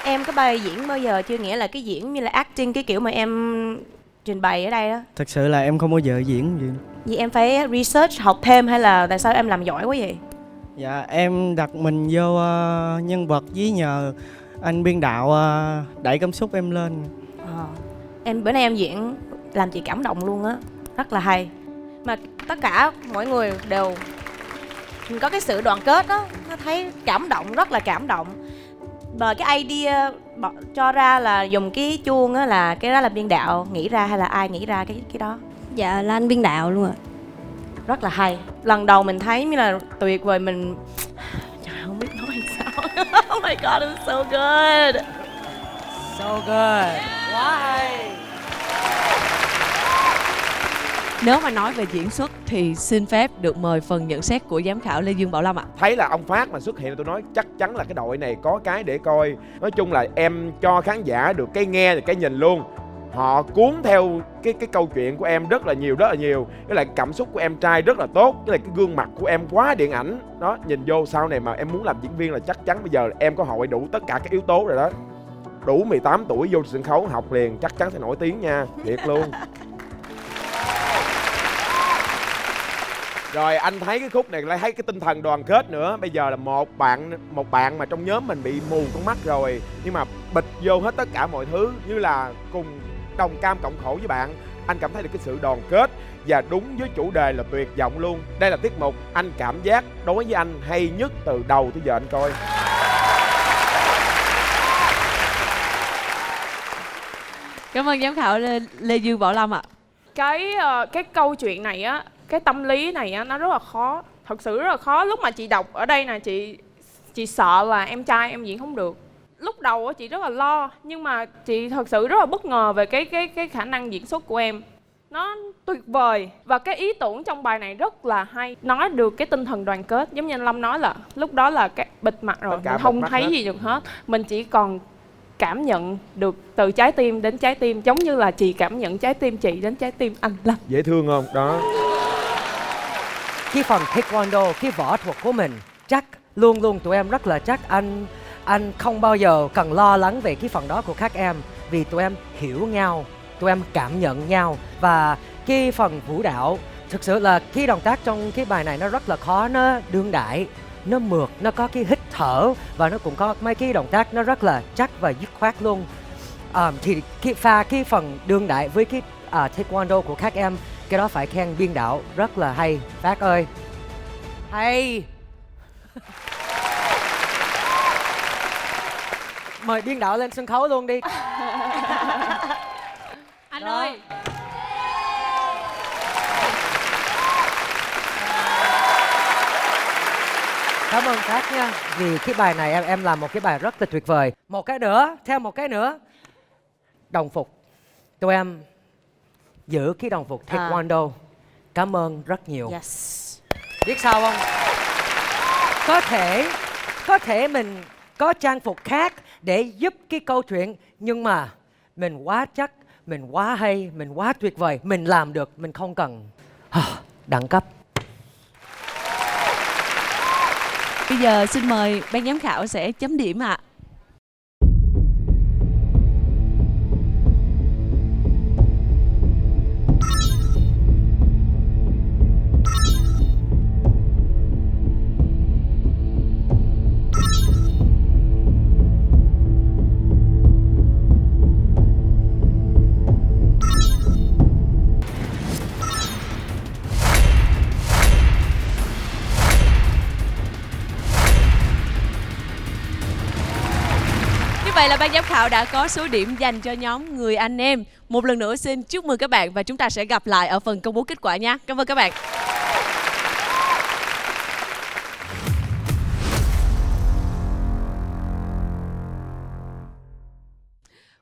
Em có bao giờ diễn bao giờ chưa, nghĩa là cái diễn như là acting cái kiểu mà em trình bày ở đây đó? Thật sự là em không bao giờ diễn gì. Vì em phải research học thêm hay là tại sao em làm giỏi quá vậy? Dạ em đặt mình vô nhân vật với nhờ anh biên đạo đẩy cảm xúc em lên. Em bữa nay em diễn làm chị cảm động luôn á, rất là hay. Mà tất cả mọi người đều có cái sự đoàn kết đó, nó thấy cảm động, rất là cảm động. Và cái idea cho ra là dùng cái chuông á, là cái đó là biên đạo nghĩ ra hay là ai nghĩ ra cái đó? Dạ là anh biên đạo luôn ạ. Rất là hay. Lần đầu mình thấy như là tuyệt vời, mình trời không biết nói sao. Oh my god, it's so good. So good. Quá hay. Nếu mà nói về diễn xuất thì xin phép được mời phần nhận xét của giám khảo Lê Dương Bảo Lâm ạ. Thấy là ông Phát mà xuất hiện, tôi nói chắc chắn là cái đội này có cái để coi. Nói chung là em cho khán giả được cái nghe được cái nhìn luôn. Họ cuốn theo cái câu chuyện của em rất là nhiều. Với lại cảm xúc của em trai rất là tốt. Với lại cái gương mặt của em quá điện ảnh. Đó, nhìn vô sau này mà em muốn làm diễn viên là chắc chắn bây giờ em có hội đủ tất cả các yếu tố rồi đó. Đủ 18 tuổi vô sân khấu học liền, chắc chắn sẽ nổi tiếng nha, thiệt luôn. Rồi anh thấy cái khúc này lại thấy cái tinh thần đoàn kết nữa. Bây giờ là một bạn mà trong nhóm mình bị mù con mắt rồi, nhưng mà bịch vô hết tất cả mọi thứ, như là cùng đồng cam cộng khổ với bạn. Anh cảm thấy được cái sự đoàn kết và đúng với chủ đề là tuyệt vọng luôn. Đây là tiết mục anh cảm giác đối với anh hay nhất từ đầu tới giờ anh coi. Cảm ơn giám khảo Lê Dương Bảo Lâm ạ. Cái câu chuyện này á, cái tâm lý này á, nó rất là khó, thật sự rất là khó. Lúc mà chị đọc ở đây nè, chị sợ là em trai em diễn không được. Lúc đầu á chị rất là lo, nhưng mà chị thật sự rất là bất ngờ về cái khả năng diễn xuất của em. Nó tuyệt vời. Và cái ý tưởng trong bài này rất là hay, nói được cái tinh thần đoàn kết. Giống như anh Lâm nói là lúc đó là cái bịt mặt rồi, mình không thấy gì được hết, mình chỉ còn cảm nhận được từ trái tim đến trái tim, giống như là chị cảm nhận trái tim chị đến trái tim anh Lâm. Dễ thương không? Đó. Cái phần taekwondo, cái võ thuật của mình chắc luôn tụi em rất là chắc. Anh không bao giờ cần lo lắng về cái phần đó của các em, vì tụi em hiểu nhau, tụi em cảm nhận nhau. Và cái phần vũ đạo, thực sự là cái động tác trong cái bài này nó rất là khó, nó đương đại, nó mượt, nó có cái hít thở và nó cũng có mấy cái động tác nó rất là chắc và dứt khoát luôn. Thì cái phần đương đại với cái taekwondo của các em, cái đó phải khen biên đạo rất là hay. Phát ơi, hay. Mời biên đạo lên sân khấu luôn đi. Cảm ơn Cát nha. Vì cái bài này em làm một cái bài rất là tuyệt vời. Một cái nữa, theo một cái nữa. Đồng phục. Tụi em giữ cái đồng phục taekwondo. Cảm ơn rất nhiều. Yes. Biết sao không? Có thể mình có trang phục khác để giúp cái câu chuyện, nhưng mà mình quá chắc, mình quá hay, mình quá tuyệt vời, mình làm được, mình không cần đẳng cấp. Bây giờ xin mời ban giám khảo sẽ chấm điểm ạ. Vậy là ban giám khảo đã có số điểm dành cho nhóm Người Anh Em. Một lần nữa xin chúc mừng các bạn và chúng ta sẽ gặp lại ở phần công bố kết quả nhé. Cảm ơn các bạn.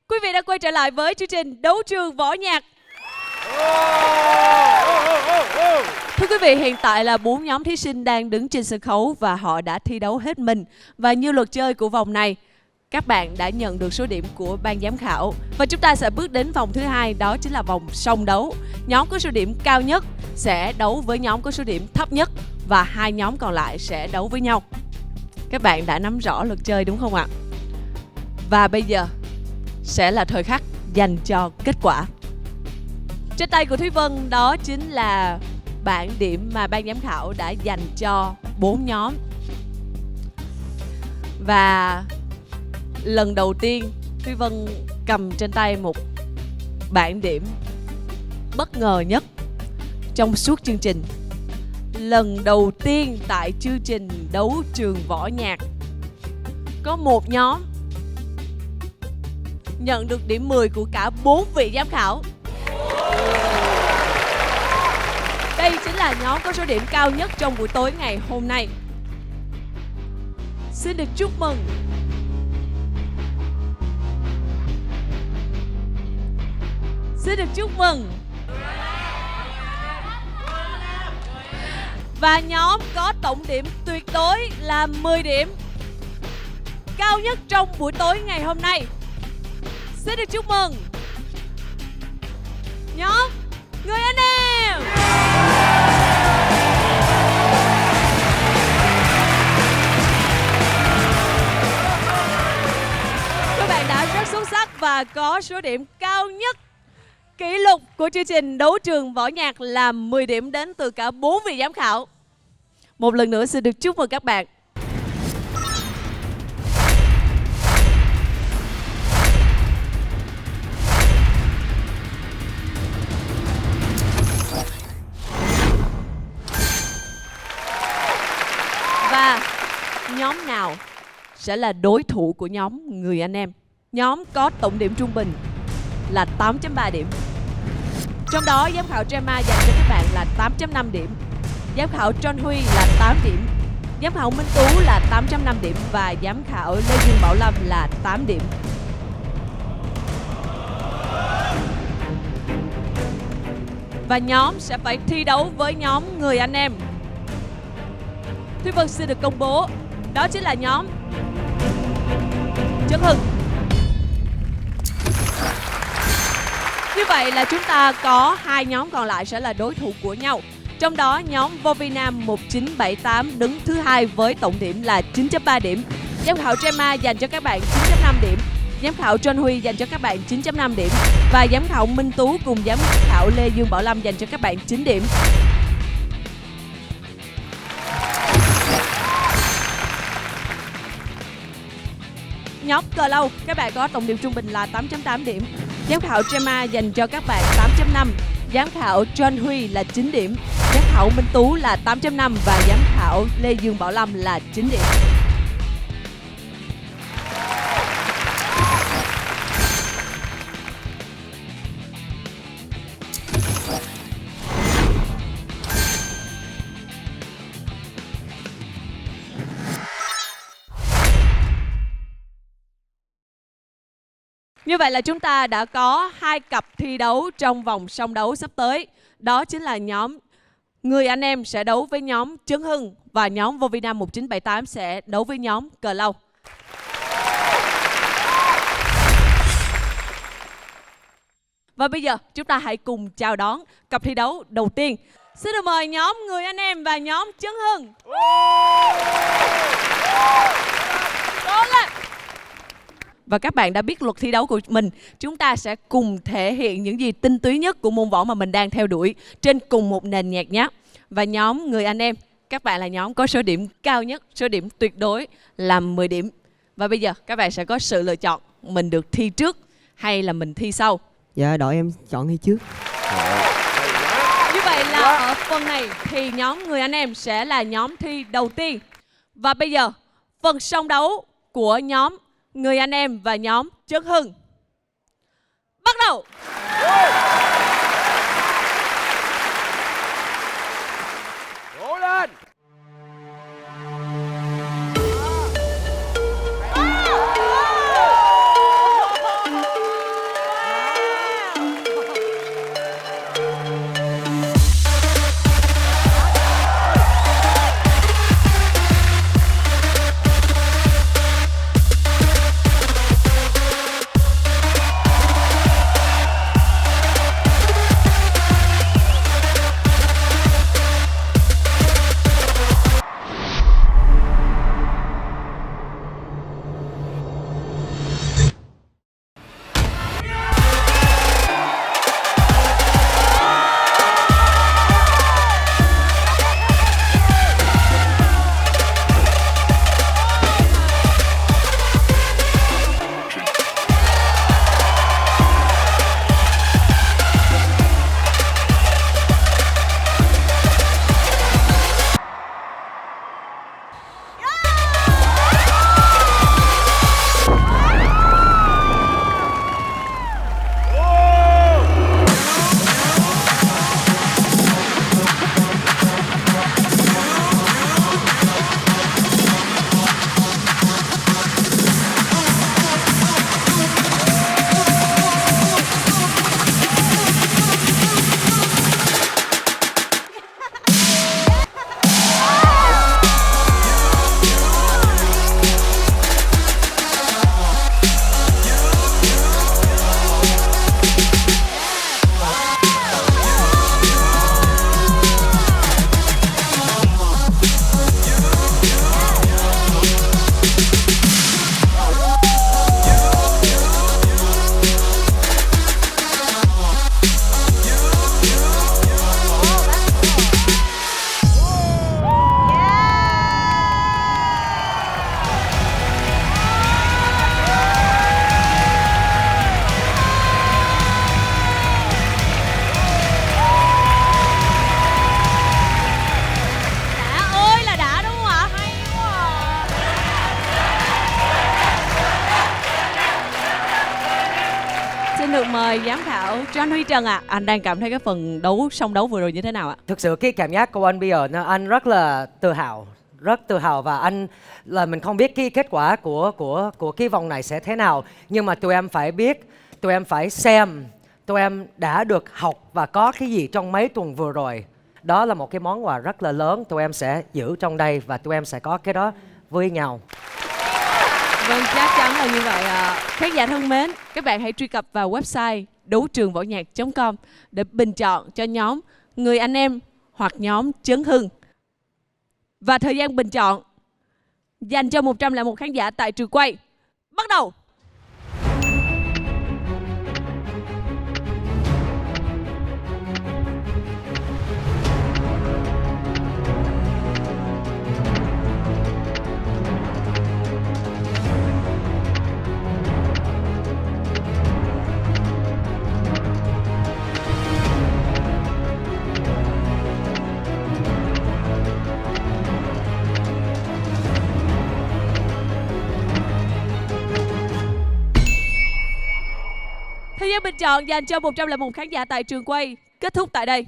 Quý vị đã quay trở lại với chương trình Đấu trường Võ Nhạc. Thưa quý vị, hiện tại là 4 nhóm thí sinh đang đứng trên sân khấu và họ đã thi đấu hết mình. Và như luật chơi của vòng này, các bạn đã nhận được số điểm của ban giám khảo. Và chúng ta sẽ bước đến vòng thứ hai, đó chính là vòng song đấu. Nhóm có số điểm cao nhất sẽ đấu với nhóm có số điểm thấp nhất và hai nhóm còn lại sẽ đấu với nhau. Các bạn đã nắm rõ luật chơi đúng không ạ? Và bây giờ sẽ là thời khắc dành cho kết quả. Trên tay của Thúy Vân đó chính là bảng điểm mà ban giám khảo đã dành cho 4 nhóm. Và lần đầu tiên Thúy Vân cầm trên tay một bảng điểm bất ngờ nhất trong suốt chương trình. Lần đầu tiên tại chương trình Đấu trường Võ Nhạc có một nhóm nhận được điểm 10 của cả 4 vị giám khảo. Đây chính là nhóm có số điểm cao nhất trong buổi tối ngày hôm nay. Xin được chúc mừng và nhóm có tổng điểm tuyệt đối là 10 điểm, cao nhất trong buổi tối ngày hôm nay. Xin được chúc mừng nhóm Người Anh Em. Các bạn đã rất xuất sắc và có số điểm cao nhất. Kỷ lục của chương trình Đấu trường Võ Nhạc là 10 điểm đến từ cả 4 vị giám khảo. Một lần nữa xin được chúc mừng các bạn. Và nhóm nào sẽ là đối thủ của nhóm Người Anh Em? Nhóm có tổng điểm trung bình là 8.3 điểm. Trong đó giám khảo Gemma dành cho các bạn là 8.5 điểm, giám khảo John Huy là 8 điểm, giám khảo Minh Tú là 8.5 điểm và giám khảo Lê Dương Bảo Lâm là 8 điểm. Và nhóm sẽ phải thi đấu với nhóm Người Anh Em. Thúy Vân xin được công bố, đó chính là nhóm Trấn Hưng. Như vậy là chúng ta có hai nhóm còn lại sẽ là đối thủ của nhau. Trong đó nhóm Vô Vi Nam 1978 đứng thứ hai với tổng điểm là 9.3 điểm. Giám khảo Gemma dành cho các bạn 9.5 điểm. Giám khảo John Huy dành cho các bạn 9.5 điểm. Và giám khảo Minh Tú cùng giám khảo Lê Dương Bảo Lâm dành cho các bạn 9 điểm. Nhóm Cờ Lâu, các bạn có tổng điểm trung bình là 8.8 điểm. Giám khảo Gemma dành cho các bạn 8.5. Giám khảo John Huy là 9 điểm. Giám khảo Minh Tú là 8.5 và giám khảo Lê Dương Bảo Lâm là 9 điểm. Như vậy là chúng ta đã có 2 cặp thi đấu trong vòng song đấu sắp tới. Đó chính là nhóm Người Anh Em sẽ đấu với nhóm Trấn Hưng và nhóm Vô Vi Nam 1978 sẽ đấu với nhóm Cờ Lâu. Và bây giờ chúng ta hãy cùng chào đón cặp thi đấu đầu tiên. Xin được mời nhóm Người Anh Em và nhóm Trấn Hưng. Cố lên! Và các bạn đã biết luật thi đấu của mình. Chúng ta sẽ cùng thể hiện những gì tinh túy nhất của môn võ mà mình đang theo đuổi trên cùng một nền nhạc nhé. Và nhóm Người Anh Em, các bạn là nhóm có số điểm cao nhất, số điểm tuyệt đối là 10 điểm. Và bây giờ các bạn sẽ có sự lựa chọn mình được thi trước hay là mình thi sau. Dạ, đội em chọn thi trước. Như vậy là ở phần này thì nhóm Người Anh Em sẽ là nhóm thi đầu tiên. Và bây giờ phần song đấu của nhóm Người Anh Em và nhóm Trấn Hưng bắt đầu. Cố lên. Mời giám khảo John Huy Trần ạ. Anh đang cảm thấy cái phần song đấu vừa rồi như thế nào ạ? Thực sự cái cảm giác của anh bây giờ anh rất là rất tự hào và anh là mình không biết cái kết quả của cái vòng này sẽ thế nào, nhưng mà tụi em phải biết, tụi em phải xem tụi em đã được học và có cái gì trong mấy tuần vừa rồi. Đó là một cái món quà rất là lớn tụi em sẽ giữ trong đây và tụi em sẽ có cái đó với nhau. Vâng, chắc chắn là như vậy ạ. Khán giả thân mến, các bạn hãy truy cập vào website đấu trường-võ-nhạc.com để bình chọn cho nhóm Người Anh Em hoặc nhóm Trấn Hưng. Và thời gian bình chọn dành cho 101 khán giả tại trường quay bắt đầu. Thời gian bình chọn dành cho 101 khán giả tại trường quay kết thúc tại đây.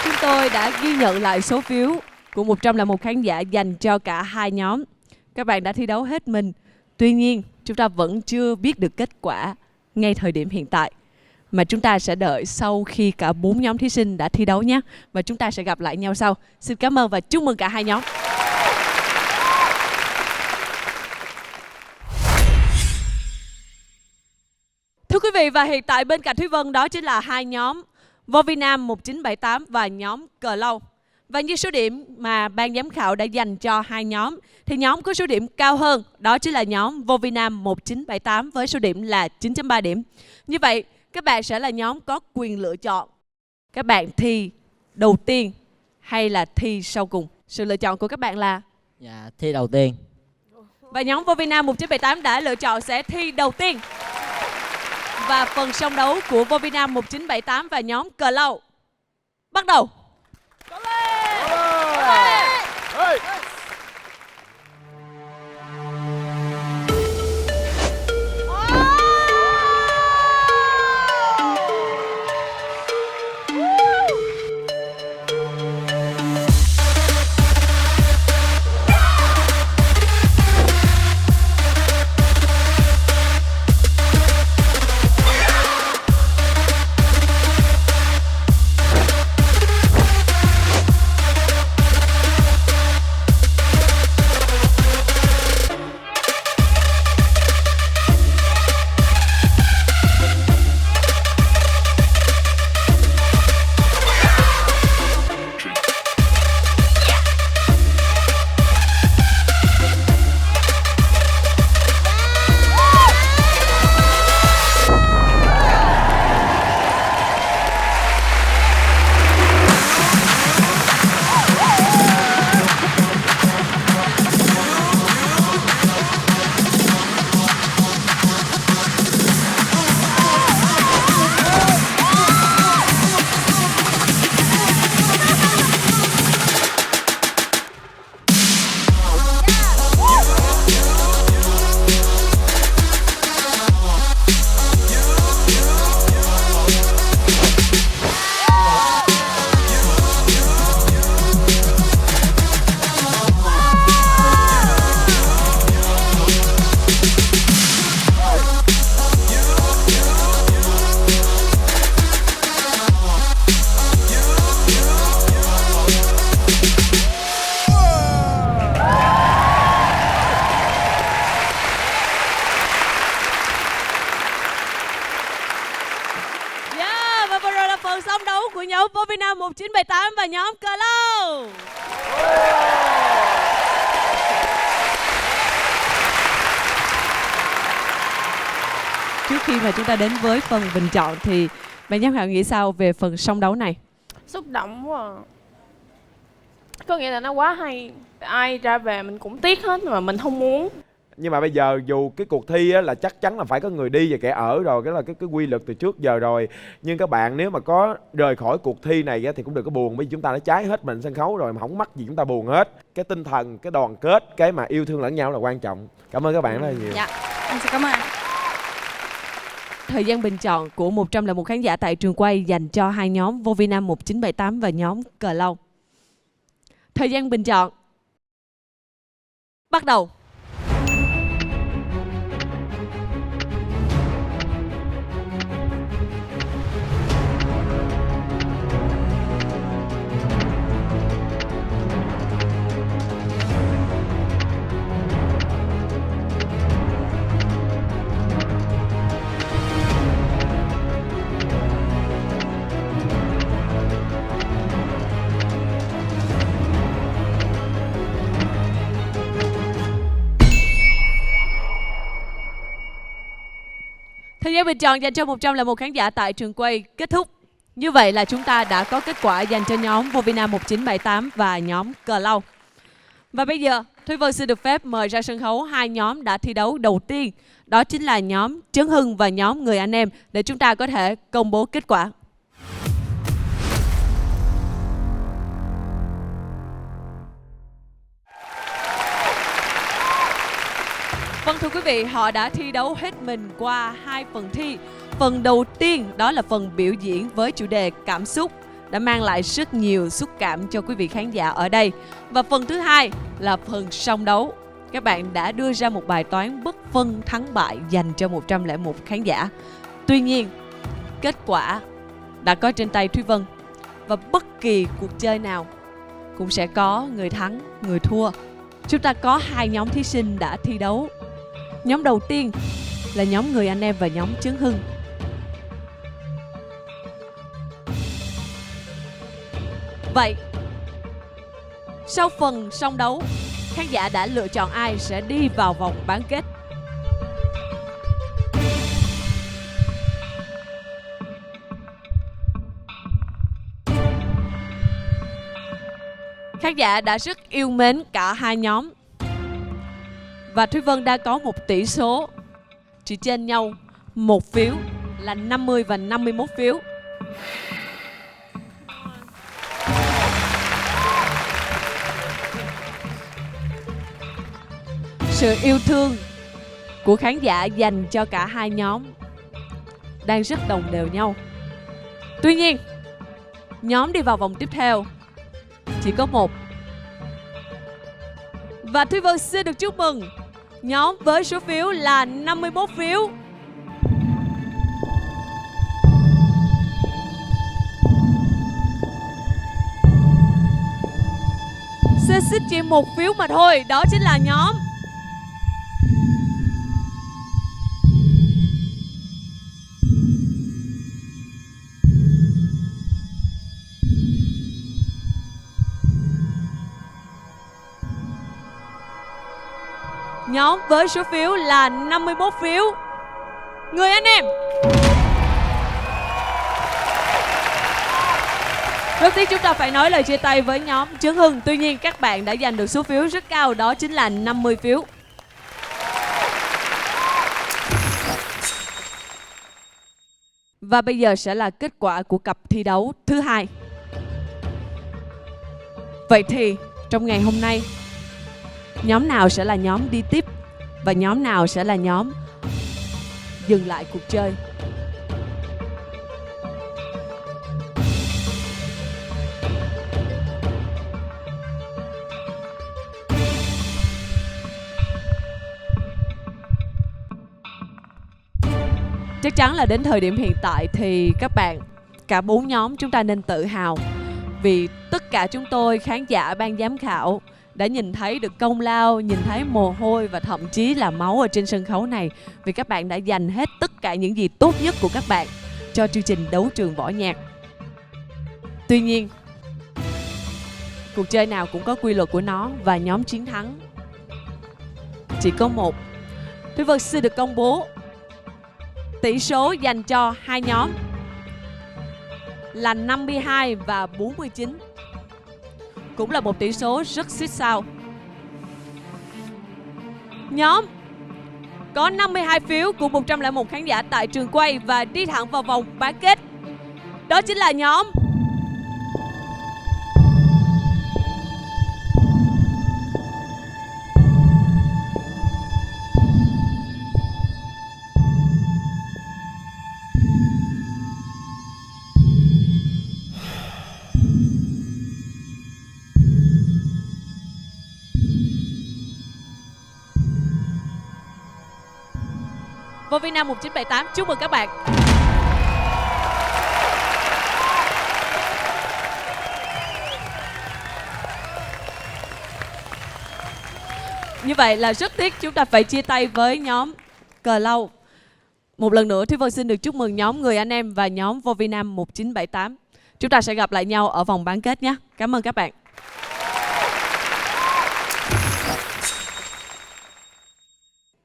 Chúng tôi đã ghi nhận lại số phiếu của 101 khán giả dành cho cả hai nhóm. Các bạn đã thi đấu hết mình. Tuy nhiên, chúng ta vẫn chưa biết được kết quả ngay thời điểm hiện tại, mà chúng ta sẽ đợi sau khi cả 4 nhóm thí sinh đã thi đấu nhé. Và chúng ta sẽ gặp lại nhau sau. Xin cảm ơn và chúc mừng cả hai nhóm. Thưa quý vị, và hiện tại bên cạnh Thúy Vân đó chính là hai nhóm Vô Vi Nam 1978 và nhóm Cờ Lâu. Và như số điểm mà ban giám khảo đã dành cho hai nhóm thì nhóm có số điểm cao hơn đó chính là nhóm Vô Vi Nam 1978 với số điểm là 9.3 điểm. Như vậy các bạn sẽ là nhóm có quyền lựa chọn các bạn thi đầu tiên hay là thi sau cùng. Sự lựa chọn của các bạn là Dạ, thi đầu tiên. và nhóm Vô Vi Nam 1978 đã lựa chọn sẽ thi đầu tiên. Và phần song đấu của Vô Vi Nam 1978 và nhóm Cờ Lâu bắt đầu. Phần song đấu của nhóm Vô Vi Nam 1978 và nhóm Cờ Lâu. Trước khi mà chúng ta đến với phần bình chọn thì ban giám khảo nghĩ sao về phần song đấu này? Xúc động quá à. Có nghĩa là nó quá hay. Ai ra về mình cũng tiếc hết mà mình không muốn. Nhưng mà bây giờ dù cái cuộc thi á, là chắc chắn là phải có người đi và kẻ ở rồi, cái là cái quy luật từ trước giờ rồi. Nhưng các bạn nếu mà có rời khỏi cuộc thi này á, thì cũng đừng có buồn, bởi vì chúng ta đã cháy hết mình sân khấu rồi mà không mắc gì chúng ta buồn hết. Cái tinh thần, cái đoàn kết, cái mà yêu thương lẫn nhau là quan trọng. Cảm ơn các bạn rất là nhiều. Dạ, em xin cảm ơn. Thời gian bình chọn của 101 khán giả tại trường quay dành cho hai nhóm Vô Vi Nam 1978 và nhóm Cờ Lâu. Thời gian bình chọn bắt đầu. Thời gian bình chọn dành cho 101 khán giả tại trường quay kết thúc. Như vậy là chúng ta đã có kết quả dành cho nhóm Vô Vi Nam 1978 và nhóm Cờ Lâu. Và bây giờ, Thúy Vân xin được phép mời ra sân khấu hai nhóm đã thi đấu đầu tiên. Đó chính là nhóm Trấn Hưng và nhóm Người Anh Em để chúng ta có thể công bố kết quả. Vâng thưa quý vị, họ đã thi đấu hết mình qua hai phần thi. Phần đầu tiên đó là phần biểu diễn với chủ đề cảm xúc, đã mang lại rất nhiều xúc cảm cho quý vị khán giả ở đây. Và phần thứ hai là phần song đấu. các bạn đã đưa ra một bài toán bất phân thắng bại dành cho 101 khán giả. Tuy nhiên, kết quả đã có trên tay Thúy Vân. Và bất kỳ cuộc chơi nào cũng sẽ có người thắng, người thua. Chúng ta có 2 nhóm thí sinh đã thi đấu. Nhóm đầu tiên là nhóm Người Anh Em và nhóm Trấn Hưng. Vậy, sau phần song đấu, khán giả đã lựa chọn ai sẽ đi vào vòng bán kết? Khán giả đã rất yêu mến cả 2 nhóm. Và Thúy Vân đã có một tỷ số chỉ trên nhau 1 phiếu là 50 và 51 phiếu. Sự yêu thương của khán giả dành cho cả 2 nhóm đang rất đồng đều nhau. Tuy nhiên, nhóm đi vào vòng tiếp theo chỉ có 1. Và Thúy Vân xin được chúc mừng nhóm với số phiếu là 51 phiếu. Xê xích chỉ 1 phiếu mà thôi, đó chính là nhóm Nhóm với số phiếu là 51 phiếu, Người Anh Em. Rất tiếc chúng ta phải nói lời chia tay với nhóm Trấn Hưng. Tuy nhiên các bạn đã giành được số phiếu rất cao, đó chính là 50 phiếu. Và bây giờ sẽ là kết quả của cặp thi đấu thứ 2. Vậy thì trong ngày hôm nay, nhóm nào sẽ là nhóm đi tiếp và nhóm nào sẽ là nhóm dừng lại cuộc chơi? Chắc chắn là đến thời điểm hiện tại thì các bạn, cả 4 nhóm chúng ta nên tự hào vì tất cả chúng tôi, khán giả, ban giám khảo đã nhìn thấy được công lao, nhìn thấy mồ hôi và thậm chí là máu ở trên sân khấu này, vì các bạn đã dành hết tất cả những gì tốt nhất của các bạn cho chương trình Đấu Trường Võ Nhạc. Tuy nhiên, cuộc chơi nào cũng có quy luật của nó và nhóm chiến thắng chỉ có một. Thúy Vân xin được công bố tỷ số dành cho hai nhóm là 52 và 49. Cũng là một tỷ số rất xít sao. Nhóm có 52 phiếu của 101 khán giả tại trường quay và đi thẳng vào vòng bán kết. Đó chính là nhóm Vovina 1978. Chúc mừng các bạn. Như vậy là rất tiếc chúng ta phải chia tay với nhóm Cờ Lâu. Một lần nữa Thúy Vân xin được chúc mừng nhóm Người Anh Em và nhóm Vovina 1978. Chúng ta sẽ gặp lại nhau ở vòng bán kết nhé. Cảm ơn các bạn.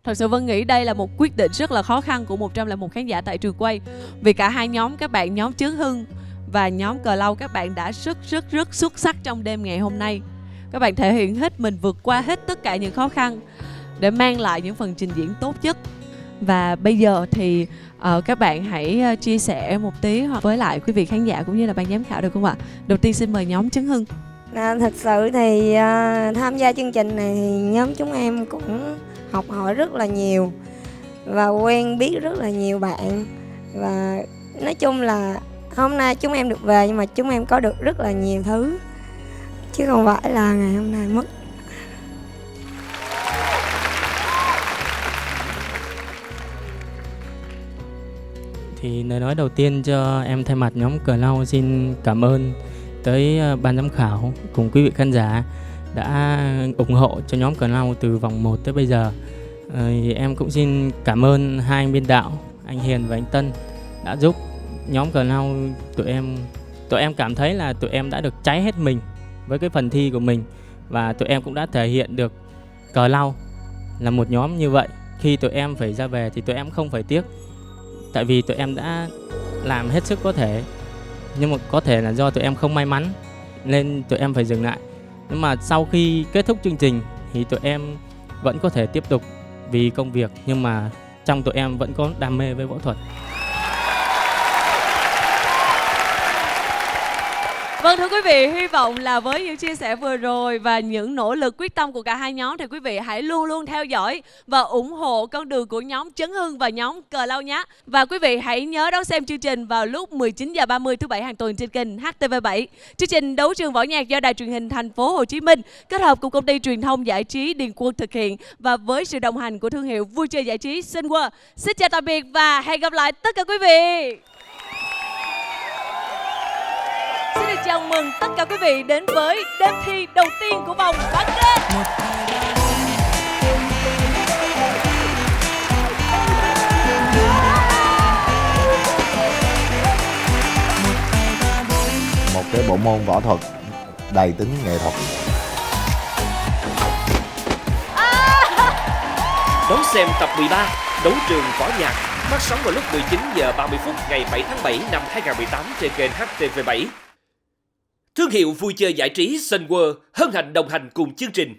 Thật sự Vân nghĩ đây là một quyết định rất là khó khăn của 101 khán giả tại trường quay. Vì cả hai nhóm, các bạn nhóm Trấn Hưng và nhóm Cờ Lâu, các bạn đã rất xuất sắc trong đêm ngày hôm nay. Các bạn thể hiện hết mình, vượt qua hết tất cả những khó khăn để mang lại những phần trình diễn tốt nhất. Và bây giờ thì các bạn hãy chia sẻ một tí với lại quý vị khán giả cũng như là ban giám khảo được không ạ? Đầu tiên xin mời nhóm Trấn Hưng. Thật sự thì tham gia chương trình này thì nhóm chúng em cũng học hỏi rất là nhiều và quen biết rất là nhiều bạn. Và nói chung là hôm nay chúng em được về nhưng mà chúng em có được rất là nhiều thứ chứ không phải là ngày hôm nay mất. Thì lời nói đầu tiên cho em thay mặt nhóm Cờ Lau xin cảm ơn tới ban giám khảo cùng quý vị khán giả đã ủng hộ cho nhóm Cờ Lau từ vòng 1 tới bây giờ. Em cũng xin cảm ơn hai anh biên đạo, anh Hiền và anh Tân đã giúp nhóm Cờ Lau tụi em cảm thấy là tụi em đã được cháy hết mình với cái phần thi của mình, và tụi em cũng đã thể hiện được Cờ Lau là một nhóm như vậy. Khi tụi em phải ra về thì tụi em không phải tiếc, tại vì tụi em đã làm hết sức có thể, nhưng mà có thể là do tụi em không may mắn nên tụi em phải dừng lại. Nhưng mà sau khi kết thúc chương trình thì tụi em vẫn có thể tiếp tục vì công việc, nhưng mà trong tụi em vẫn có đam mê với võ thuật. Vâng, thưa quý vị, hy vọng là với những chia sẻ vừa rồi và những nỗ lực quyết tâm của cả hai nhóm thì quý vị hãy luôn luôn theo dõi và ủng hộ con đường của nhóm Trấn Hưng và nhóm Cờ Lau nhé. Và quý vị hãy nhớ đón xem chương trình vào lúc 19h30 thứ Bảy hàng tuần trên kênh HTV7. Chương trình Đấu trường võ nhạc do Đài Truyền hình Thành phố Hồ Chí Minh kết hợp cùng công ty truyền thông giải trí Điền Quân thực hiện và với sự đồng hành của thương hiệu vui chơi giải trí Sun World. Xin chào tạm biệt và hẹn gặp lại tất cả quý vị. Xin được chào mừng tất cả quý vị đến với đêm thi đầu tiên của vòng bán kết. Một cái bộ môn võ thuật đầy tính nghệ thuật. Đón xem tập 13 Đấu trường võ nhạc phát sóng vào lúc 19h30 ngày 7 tháng 7 năm 2018 trên kênh HTV7. Thương hiệu vui chơi giải trí Sun World hân hạnh đồng hành cùng chương trình.